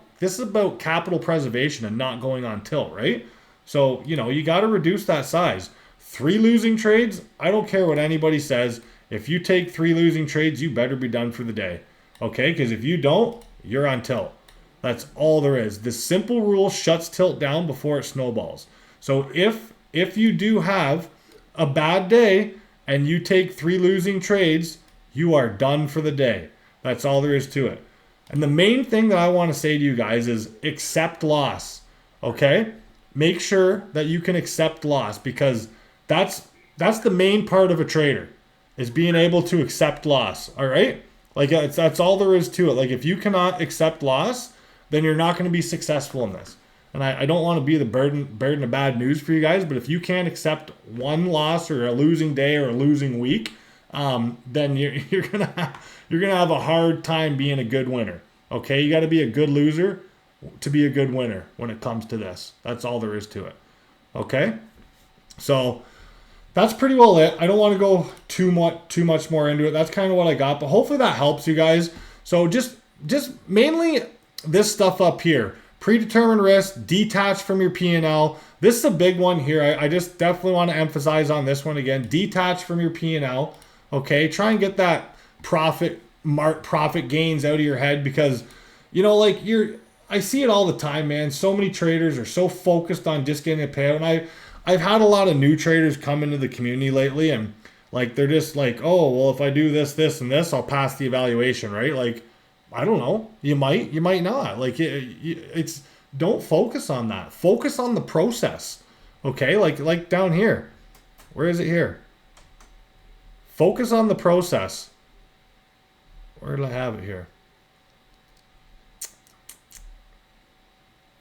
capital preservation and not going on tilt, right? So, you know, you got to reduce that size. 3 losing trades, I don't care what anybody says. If you take 3 losing trades, you better be done for the day. Okay? Because if you don't, you're on tilt. That's all there is. The simple rule shuts tilt down before it snowballs. So if you do have a bad day and you take 3 losing trades, you are done for the day. That's all there is to it. And the main thing that I want to say to you guys is accept loss. Okay? Make sure that you can accept loss, because that's the main part of a trader, is being able to accept loss. All right? Like that's all there is to it. Like if you cannot accept loss, then you're not going to be successful in this. And I don't want to be the burden of bad news for you guys, but if you can't accept one loss or a losing day or a losing week, then you're gonna have a hard time being a good winner. Okay, you got to be a good loser to be a good winner when it comes to this. That's all there is to it. Okay, so that's pretty well it. I don't want to go too much more into it. That's kind of what I got, but hopefully that helps you guys. So just mainly this stuff up here. Predetermined risk, detach from your P&L. This is a big one here. I just definitely want to emphasize on this one again. Detach from your P&L. Okay, try and get that profit gains out of your head, because, you know, like I see it all the time, man. So many traders are so focused on just getting a payout. And I've had a lot of new traders come into the community lately, and like they're just like, oh, well, if I do this, this, and this, I'll pass the evaluation, right? Like, I don't know. You might not. Like it's don't focus on that. Focus on the process. Okay? Like down here. Where is it here? Focus on the process. Where did I have it here?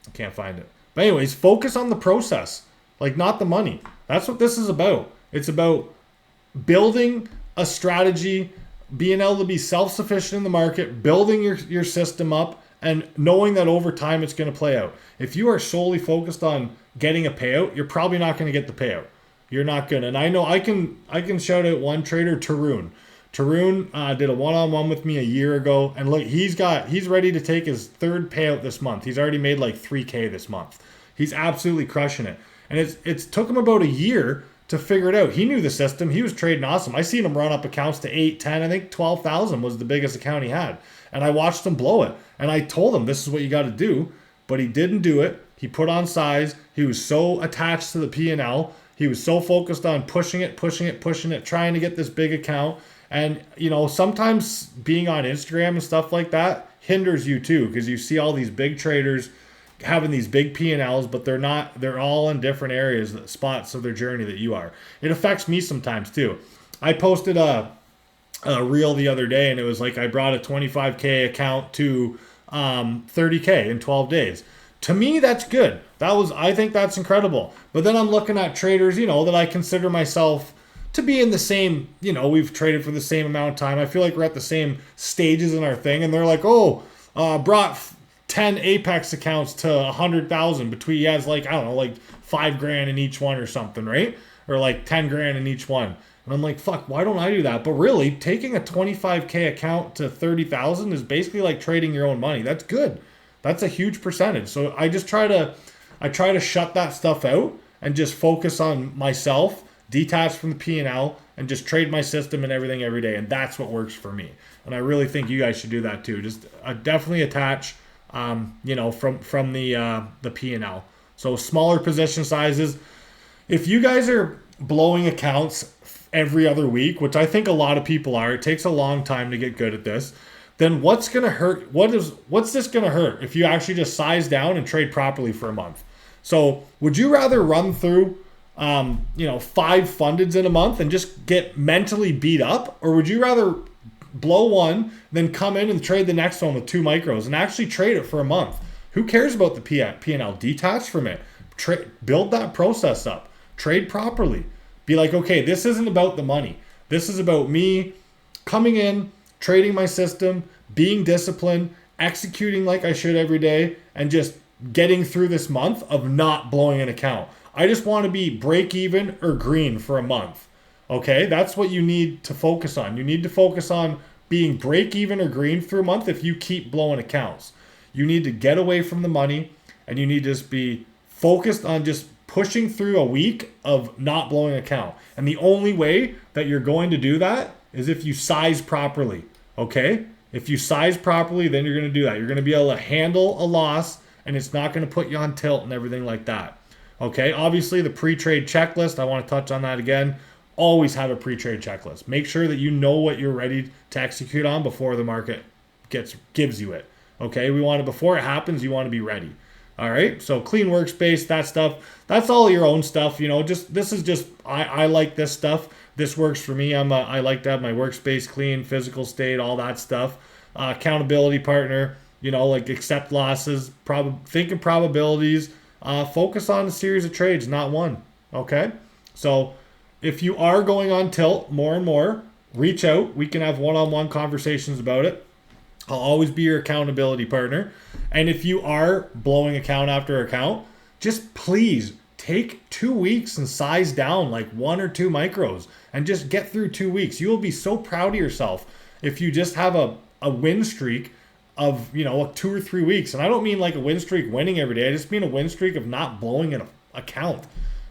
I can't find it. But anyways, focus on the process. Like, not the money. That's what this is about. It's about building a strategy, being able to be self-sufficient in the market, building your system up, and knowing that over time it's going to play out. If you are solely focused on getting a payout, you're probably not going to get the payout. You're not going to. And I know I can shout out one trader, Tarun. Tarun did a one-on-one with me a year ago, and look, he's ready to take his 3rd payout this month. He's already made like $3K this month. He's absolutely crushing it. And it's took him about a year to figure it out. He knew the system. He was trading awesome. I seen him run up accounts to 8, 10, I think 12,000 was the biggest account he had. And I watched him blow it. And I told him, this is what you got to do. But he didn't do it. He put on size. He was so attached to the P&L. He was so focused on pushing it, trying to get this big account. And, you know, sometimes being on Instagram and stuff like that hinders you too, because you see all these big traders having these big P&Ls, but they're all in different areas, spots of their journey that you are. It affects me sometimes too. I posted a reel the other day, and it was like I brought a 25K account to 30K in 12 days. To me, that's good. I think that's incredible. But then I'm looking at traders, you know, that I consider myself to be in the same, you know, we've traded for the same amount of time. I feel like we're at the same stages in our thing, and they're like, brought 10 Apex accounts to 100,000 between, he has like, I don't know, like $5,000 in each one or something, right? Or like 10 grand in each one. And I'm like, fuck, why don't I do that? But really, taking a 25K account to 30,000 is basically like trading your own money. That's good. That's a huge percentage. So I try to shut that stuff out and just focus on myself, detach from the P&L, and just trade my system and everything every day. And that's what works for me. And I really think you guys should do that too. Just definitely attach, from the P&L. So smaller position sizes. If you guys are blowing accounts every other week, which I think a lot of people are, it takes a long time to get good at this. Then what's going to hurt? What's this going to hurt if you actually just size down and trade properly for a month? So would you rather run through, 5 fundeds in a month and just get mentally beat up? Or would you rather blow one, then come in and trade the next one with 2 micros and actually trade it for a month? Who cares about the P&L? Detach from it. Build that process up. Trade properly. Be like, okay, this isn't about the money. This is about me coming in, trading my system, being disciplined, executing like I should every day, and just getting through this month of not blowing an account. I just want to be break even or green for a month. Okay, that's what you need to focus on. You need to focus on being break even or green for a month if you keep blowing accounts. You need to get away from the money, and you need to just be focused on just pushing through a week of not blowing an account. And the only way that you're going to do that is if you size properly. Okay? If you size properly, then you're going to do that. You're going to be able to handle a loss, and it's not going to put you on tilt and everything like that. Okay? Obviously, the pre-trade checklist, I want to touch on that again. Always have a pre-trade checklist. Make sure that you know what you're ready to execute on before the market gives you it. Okay? Before it happens, you want to be ready. All right, so clean workspace, that stuff, that's all your own stuff. I like this stuff. This works for me. I like to have my workspace clean, physical state, all that stuff. Accountability partner, like accept losses, think in probabilities, focus on a series of trades, not one. Okay, so if you are going on tilt more and more, reach out. We can have one-on-one conversations about it. I'll always be your accountability partner. And if you are blowing account after account, just please take 2 weeks and size down like 1 or 2 micros and just get through 2 weeks. You will be so proud of yourself if you just have a win streak of, 2 or 3 weeks. And I don't mean like a win streak winning every day. I just mean a win streak of not blowing an account.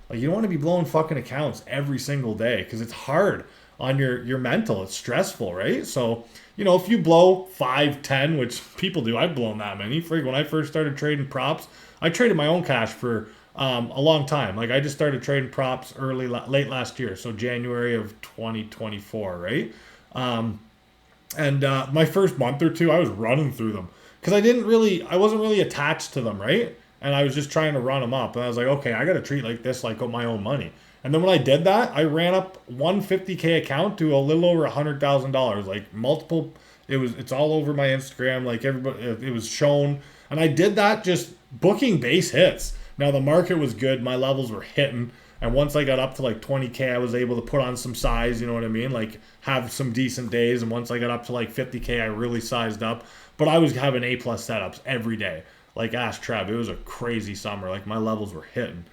Like, you don't want to be blowing fucking accounts every single day because it's hard on your mental. It's stressful, right? So, if you blow 5, 10, which people do, I've blown that many. When I first started trading props, I traded my own cash for a long time. Like, I just started trading props late last year, so January of 2024, right? My first month or two, I was running through them because I wasn't really attached to them, right? And I was just trying to run them up. And I was like, okay, I got to treat like this like my own money. And then when I did that, I ran up 150K account to a little over $100,000. Like multiple, it's all over my Instagram. Like everybody, it was shown. And I did that just booking base hits. Now the market was good. My levels were hitting. And once I got up to like 20K, I was able to put on some size, you know what I mean? Like have some decent days. And once I got up to like 50K, I really sized up. But I was having A+ setups every day. Like ask Trev, it was a crazy summer. Like my levels were hitting.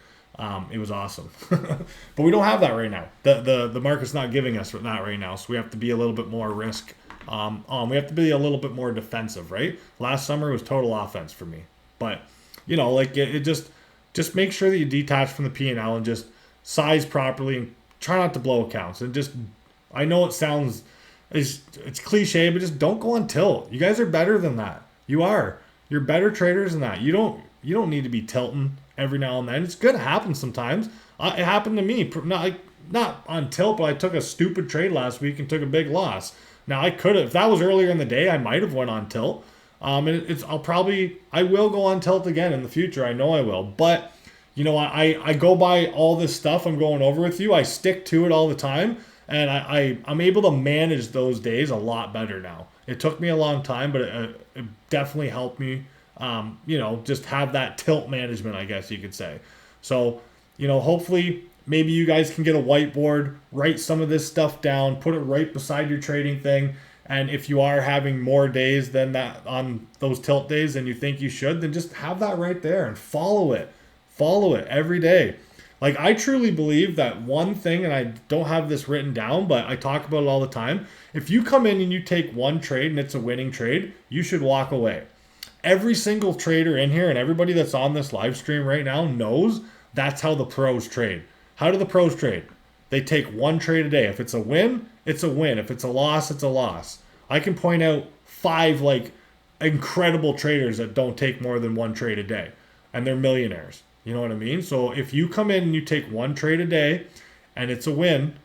It was awesome. But we don't have that right now. The market's not giving us that right now. So we have to be a little bit more risk. We have to be a little bit more defensive, right? Last summer was total offense for me. But, it just make sure that you detach from the P&L and just size properly and try not to blow accounts. And just, I know it sounds, it's cliche, but just don't go on tilt. You guys are better than that. You are. You're better traders than that. You don't need to be tilting every now and then. It's going to happen sometimes. It happened to me. Not on tilt, but I took a stupid trade last week and took a big loss. Now I could have, if that was earlier in the day, I might have went on tilt. I will go on tilt again in the future. I know I will. But, I go by all this stuff I'm going over with you. I stick to it all the time. And I'm able to manage those days a lot better now. It took me a long time, but it definitely helped me, just have that tilt management, I guess you could say. So, hopefully maybe you guys can get a whiteboard, write some of this stuff down, put it right beside your trading thing. And if you are having more days than that on those tilt days than you think you should, then just have that right there and follow it. Follow it every day. Like, I truly believe that one thing, and I don't have this written down, but I talk about it all the time. If you come in and you take one trade and it's a winning trade, you should walk away. Every single trader in here and everybody that's on this live stream right now knows that's how the pros trade. How do the pros trade? They take one trade a day. If it's a win, it's a win. If it's a loss, it's a loss. I can point out 5 like incredible traders that don't take more than one trade a day, and they're millionaires. You know what I mean? So if you come in and you take one trade a day and it's a win,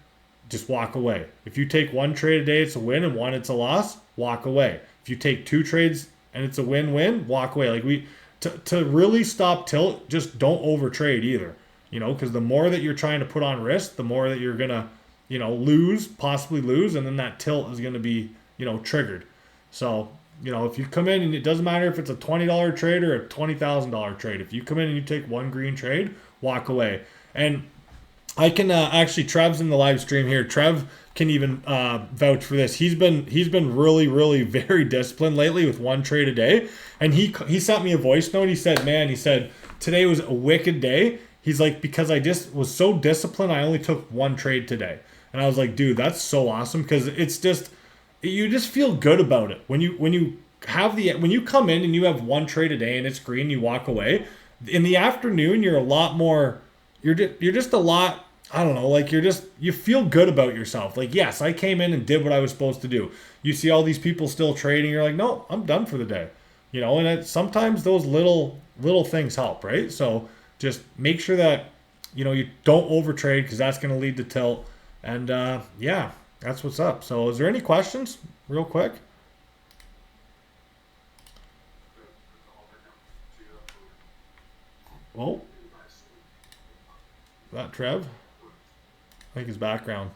just walk away. If you take one trade a day, it's a win, and one it's a loss, walk away. If you take 2 trades and it's a win-win, walk away. Like, to really stop tilt, just don't overtrade either. You know, because the more that you're trying to put on risk, the more that you're gonna, you know, possibly lose, and then that tilt is gonna be, you know, triggered. So, you know, if you come in and it doesn't matter if it's a $20 trade or a $20,000 trade, if you come in and you take one green trade, walk away. And I can actually, Trev's in the live stream here. Trev can even vouch for this. He's been really, really very disciplined lately with one trade a day. And he sent me a voice note. He said, man, today was a wicked day. He's like, because I just was so disciplined, I only took one trade today. And I was like, dude, that's so awesome, because it's just, you just feel good about it. When you come in and you have one trade a day and it's green, you walk away. In the afternoon, you're a lot more, you're just a lot, I don't know, like you feel good about yourself. Like, yes, I came in and did what I was supposed to do. You see all these people still trading, you're like, no, I'm done for the day. You know, and sometimes those little things help, right? So just make sure that, you know, you don't overtrade, because that's going to lead to tilt. And yeah, that's what's up. So is there any questions real quick? Oh, that Trev? I think his background.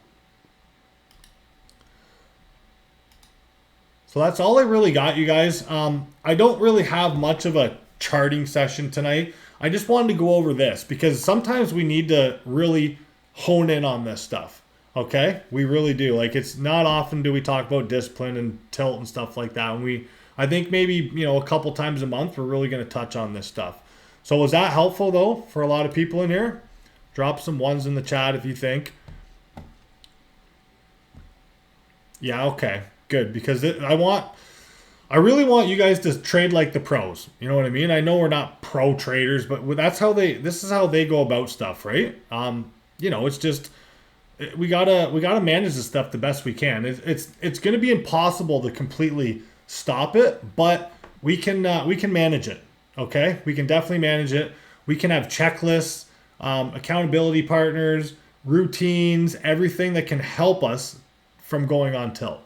So that's all I really got, you guys. I don't really have much of a charting session tonight. I just wanted to go over this because sometimes we need to really hone in on this stuff. Okay? We really do. Like, it's not often do we talk about discipline and tilt and stuff like that. And I think maybe, you know, a couple times a month, we're really going to touch on this stuff. So was that helpful though for a lot of people in here? Drop some ones in the chat if you think. Yeah, okay. Good, because I really want you guys to trade like the pros. You know what I mean? I know we're not pro traders, but this is how they go about stuff, right? You know, it's just we gotta manage this stuff the best we can. It's gonna be impossible to completely stop it, but we can manage it. Okay, we can definitely manage it. We can have checklists, accountability partners, routines, everything that can help us from going on tilt.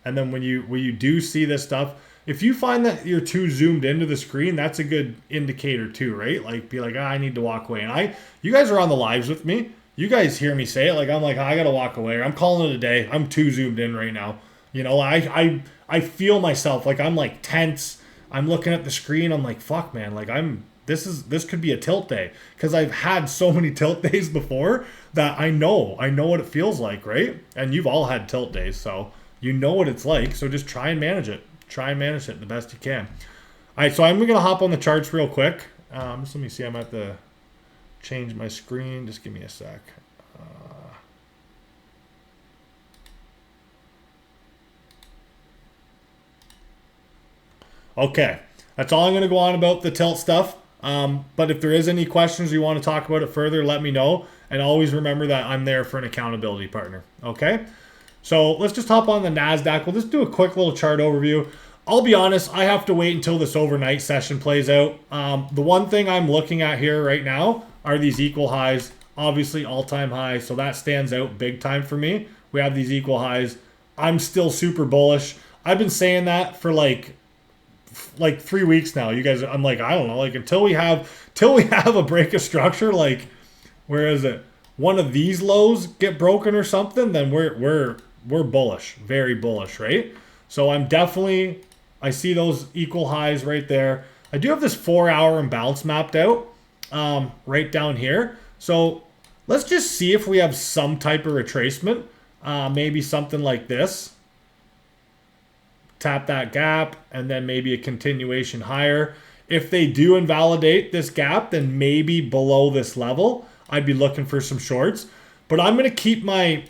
And then when you do see this stuff, if you find that you're too zoomed into the screen, that's a good indicator too, right? Like, be like, I need to walk away. And you guys are on the lives with me. You guys hear me say it. Like, I'm like, I gotta walk away, or I'm calling it a day. I'm too zoomed in right now. You know, I feel myself like I'm like tense. I'm looking at the screen. I'm like, fuck, man. Like, this could be a tilt day, because I've had so many tilt days before that I know what it feels like, right? And you've all had tilt days, so you know what it's like. So just try and manage it. Try and manage it the best you can. All right, so I'm gonna hop on the charts real quick. Just let me see. I'm at the change my screen. Just give me a sec. Okay, that's all I'm going to go on about the tilt stuff. But if there is any questions you want to talk about it further, let me know. And always remember that I'm there for an accountability partner. Okay, so let's just hop on the NASDAQ. We'll just do a quick little chart overview. I'll be honest, I have to wait until this overnight session plays out. The one thing I'm looking at here right now are these equal highs. Obviously all-time high, so that stands out big time for me. We have these equal highs. I'm still super bullish. I've been saying that for like 3 weeks now. You guys, I'm like, I don't know, like until we have a break of structure, like where is it? One of these lows get broken or something, then we're bullish, very bullish, right? So I see those equal highs right there. I do have this 4-hour imbalance mapped out right down here. So let's just see if we have some type of retracement, maybe something like this. Tap that gap, and then maybe a continuation higher. If they do invalidate this gap, then maybe below this level, I'd be looking for some shorts. But I'm gonna keep my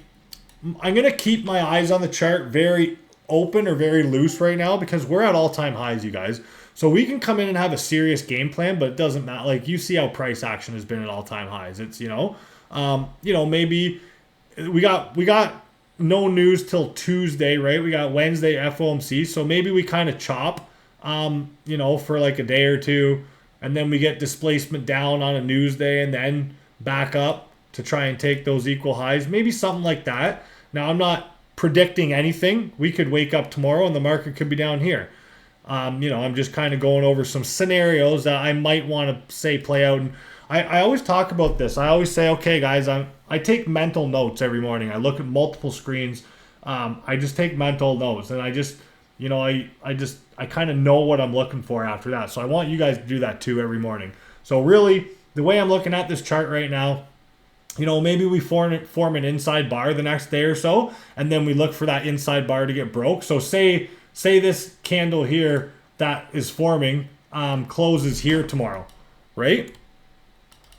eyes on the chart very open or very loose right now because we're at all-time highs, you guys. So we can come in and have a serious game plan, but it doesn't matter. Like, you see how price action has been at all-time highs. It's, maybe we got no news till Tuesday, right? We got Wednesday FOMC, so maybe we kind of chop, for like a day or two, and then we get displacement down on a news day and then back up to try and take those equal highs. Maybe something like that. Now, I'm not predicting anything. We could wake up tomorrow and the market could be down here. I'm just kind of going over some scenarios that I might want to say play out. And I always talk about this. I always say, okay, guys, I take mental notes every morning. I look at multiple screens. I just take mental notes, and I just, I kind of know what I'm looking for after that. So I want you guys to do that too every morning. So really, the way I'm looking at this chart right now, maybe we form an inside bar the next day or so, and then we look for that inside bar to get broke. So say this candle here that is forming closes here tomorrow, right?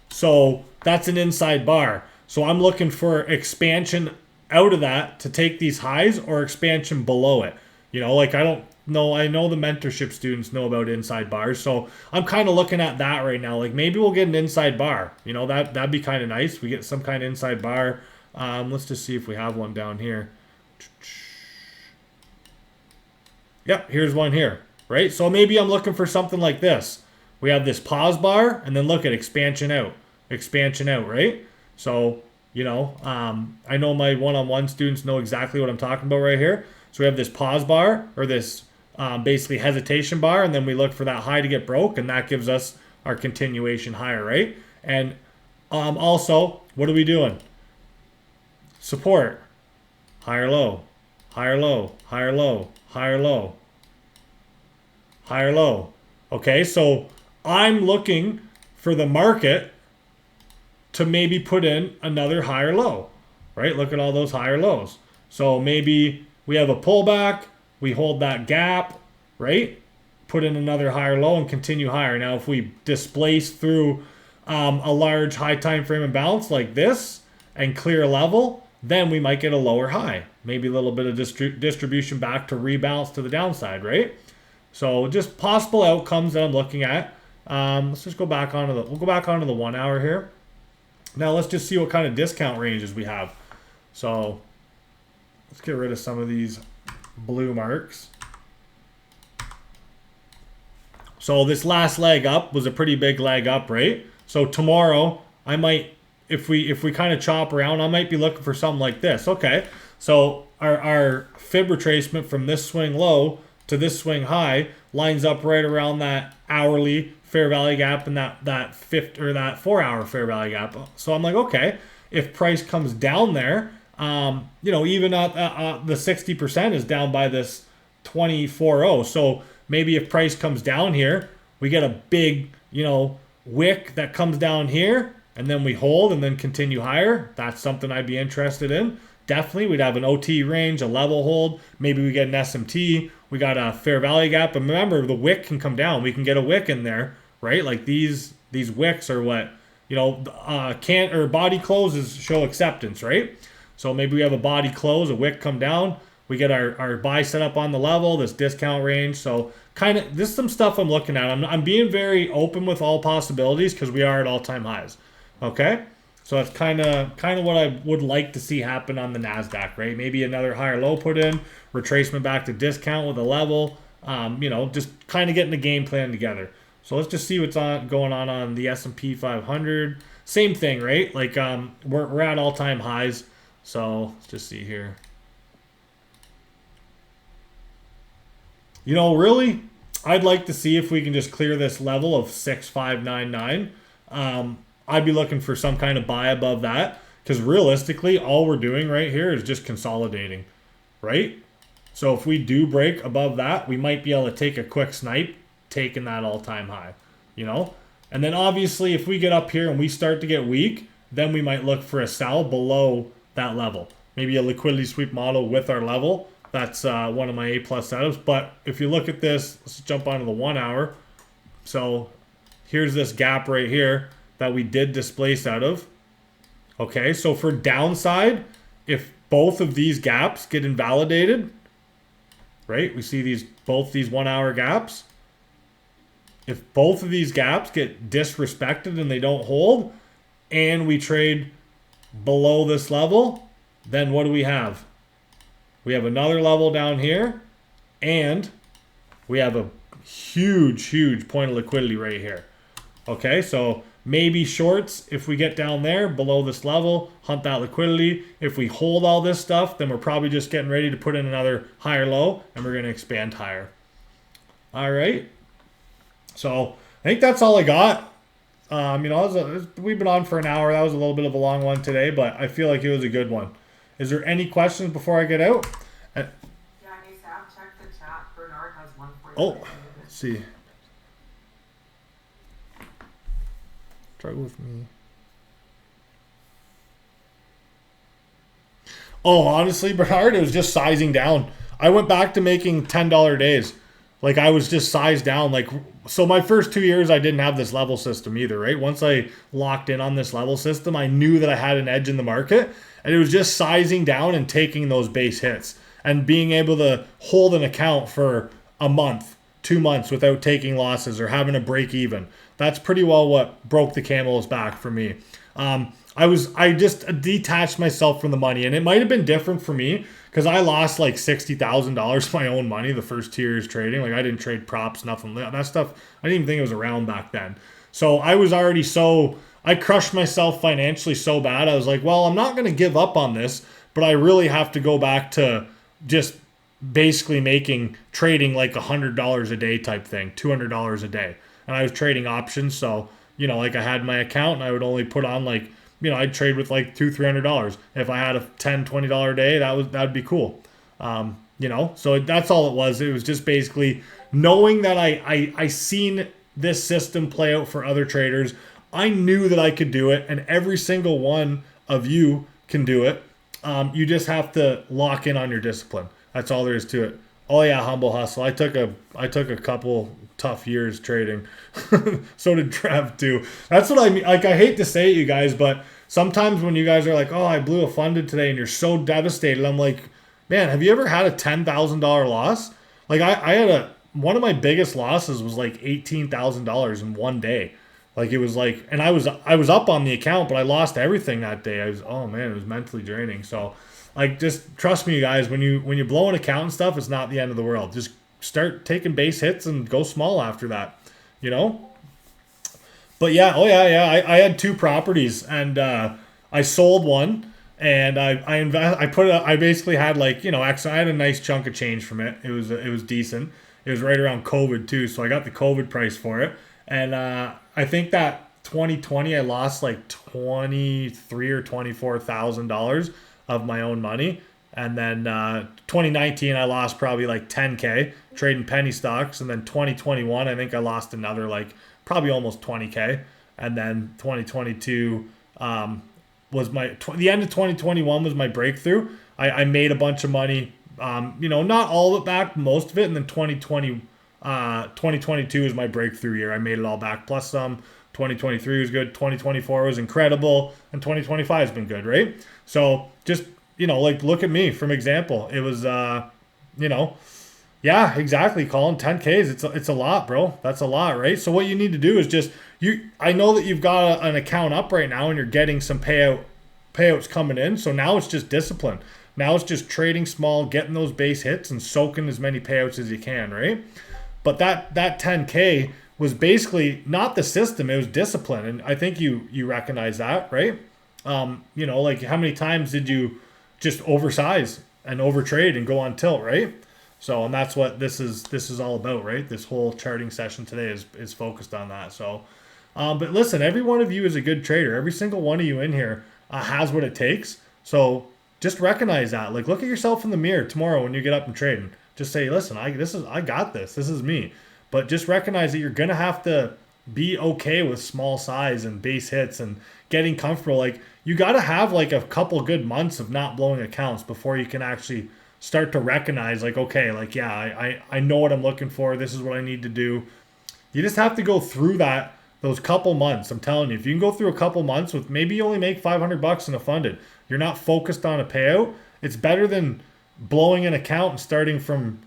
So that's an inside bar. So I'm looking for expansion out of that to take these highs or expansion below it. I don't know. I know the mentorship students know about inside bars. So I'm kind of looking at that right now. Like, maybe we'll get an inside bar. That'd be kind of nice. We get some kind of inside bar. Let's just see if we have one down here. Yep, here's one here, right? So maybe I'm looking for something like this. We have this pause bar, and then look at expansion out, right? So, I know my one-on-one students know exactly what I'm talking about right here. So we have this pause bar, or this basically hesitation bar, and then we look for that high to get broke, and that gives us our continuation higher, right? And also, what are we doing? Support, higher low, higher low, higher low, higher low, higher low. Okay, so I'm looking for the market to maybe put in another higher low, right? Look at all those higher lows. So maybe we have a pullback, we hold that gap, right? Put in another higher low and continue higher. Now, if we displace through a large high time frame imbalance like this and clear a level, then we might get a lower high. Maybe a little bit of distribution back to rebalance to the downside, right? So just possible outcomes that I'm looking at. Let's just go back onto we'll go back onto the 1 hour here. Now let's just see what kind of discount ranges we have. So let's get rid of some of these blue marks. So this last leg up was a pretty big leg up, right? So tomorrow I might, if we kind of chop around, I might be looking for something like this. Okay, so our fib retracement from this swing low to this swing high lines up right around that hourly fair value gap and that 4 hour fair value gap. So I'm like, okay, if price comes down there, even at the 60% is down by this 24.0. So maybe if price comes down here, we get a big, wick that comes down here, and then we hold and then continue higher. That's something I'd be interested in. Definitely, we'd have an OT range, a level hold. Maybe we get an SMT. We got a fair value gap. But remember, the wick can come down. We can get a wick in there, right? Like these wicks are what, body closes show acceptance, right? So maybe we have a body close, a wick come down. We get our buy set up on the level, this discount range. So this is some stuff I'm looking at. I'm being very open with all possibilities because we are at all-time highs. Okay? So that's kind of what I would like to see happen on the NASDAQ, right? Maybe another higher low put in, retracement back to discount with a level, just kind of getting the game plan together. So let's just see what's going on the S&P 500. Same thing, right? Like we're at all-time highs. So let's just see here. Really, I'd like to see if we can just clear this level of 6599. I'd be looking for some kind of buy above that because realistically, all we're doing right here is just consolidating, right? So if we do break above that, we might be able to take a quick snipe, taking that all-time high, And then obviously, if we get up here and we start to get weak, then we might look for a sell below that level. Maybe a liquidity sweep model with our level. That's one of my A+ setups. But if you look at this, let's jump onto the 1 hour. So here's this gap right here that we did displace out of. Okay, so for downside, if both of these gaps get invalidated, right? We see both these 1 hour gaps. If both of these gaps get disrespected and they don't hold, and we trade below this level, then what do we have? We have another level down here, and we have a huge, huge point of liquidity right here. Okay, so maybe shorts if we get down there below this level, hunt that liquidity. If we hold all this stuff, then we're probably just getting ready to put in another higher low, and we're going to expand higher. All right. So I think that's all I got. We've been on for an hour. That was a little bit of a long one today, but I feel like it was a good one. Is there any questions before I get out? Yeah, hey Sam, check the chat. Bernard has one for you. Oh, let's see. Try with me. Oh, honestly, Bernard, it was just sizing down. I went back to making $10 days. Like I was just sized down. Like, so my first 2 years, I didn't have this level system either, right? Once I locked in on this level system, I knew that I had an edge in the market, and it was just sizing down and taking those base hits and being able to hold an account for a month, 2 months without taking losses or having a break even. That's pretty well what broke the camel's back for me. I just detached myself from the money, and it might have been different for me because I lost like $60,000 of my own money the first 2 years trading. Like I didn't trade props, nothing. That stuff, I didn't even think it was around back then. So I was already I crushed myself financially so bad. I was like, well, I'm not going to give up on this, but I really have to go back to just basically trading like $100 a day type thing, $200 a day. And I was trading options. So, like I had my account and I would only put on like, I'd trade with like $200-$300. If I had a $10-$20 day, that'd be cool. So that's all it was. It was just basically knowing that I seen this system play out for other traders. I knew that I could do it, and every single one of you can do it. You just have to lock in on your discipline. That's all there is to it. Oh yeah, humble hustle. I took a couple tough years trading. So did Trev too. That's what I mean. Like I hate to say it, you guys, but sometimes when you guys are like, "Oh, I blew a funded today," and you're so devastated, I'm like, "Man, have you ever had a $10,000 loss?" Like I had one of my biggest losses was like $18,000 in one day. Like it was like, and I was up on the account, but I lost everything that day. Oh man, it was mentally draining. So. Like, just trust me, you guys. When you blow an account and stuff, it's not the end of the world. Just start taking base hits and go small after that, But yeah, I had 2 properties and I sold one and I basically had like I had a nice chunk of change from it. It was decent. It was right around COVID too, so I got the COVID price for it. And I think that 2020 I lost like 23 or $24,000 of my own money, and then 2019 I lost probably like 10K trading penny stocks, and then 2021 I think I lost another like probably almost 20K, and then 2022 was the end of 2021 was my breakthrough. I made a bunch of money, not all of it back, most of it, and then 2022 is my breakthrough year. I made it all back plus some. 2023 was good. 2024 was incredible, and 2025 has been good, right? So just like look at me from example. It was yeah, exactly, Colin. 10Ks. It's a lot, bro. That's a lot, right? So what you need to do is just I know that you've got an account up right now and you're getting some payouts coming in. So now it's just discipline. Now it's just trading small, getting those base hits, and soaking as many payouts as you can, right? But that 10K was basically not the system, it was discipline. And I think you recognize that, right? Like how many times did you just oversize and overtrade and go on tilt, right? So, and that's what this is all about, right? This whole charting session today is focused on that. So, but listen, every one of you is a good trader. Every single one of you in here has what it takes. So just recognize that. Like, look at yourself in the mirror tomorrow when you get up and trading. Just say, listen, I got this. This is me. But just recognize that you're gonna have to be okay with small size and base hits and getting comfortable. Like you got to have like a couple good months of not blowing accounts before you can actually start to recognize like, okay, like, yeah, I know what I'm looking for. This is what I need to do. You just have to go through that those couple months, I'm telling you, if you can go through a couple months with maybe you only make $500 in a funded, you're not focused on a payout. It's better than blowing an account and starting from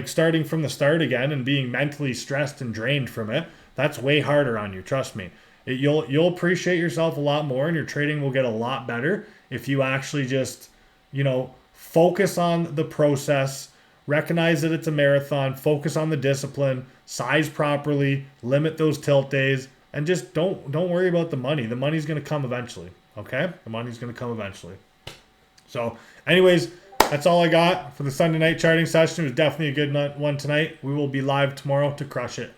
starting from the start again and being mentally stressed and drained from it. That's way harder on you. Trust me. You'll appreciate yourself a lot more, and your trading will get a lot better if you actually just, focus on the process, recognize that it's a marathon, focus on the discipline, size properly, limit those tilt days, and just don't worry about the money. The money's going to come eventually. Okay? The money's going to come eventually. So, anyways, that's all I got for the Sunday night charting session. It was definitely a good one tonight. We will be live tomorrow to crush it.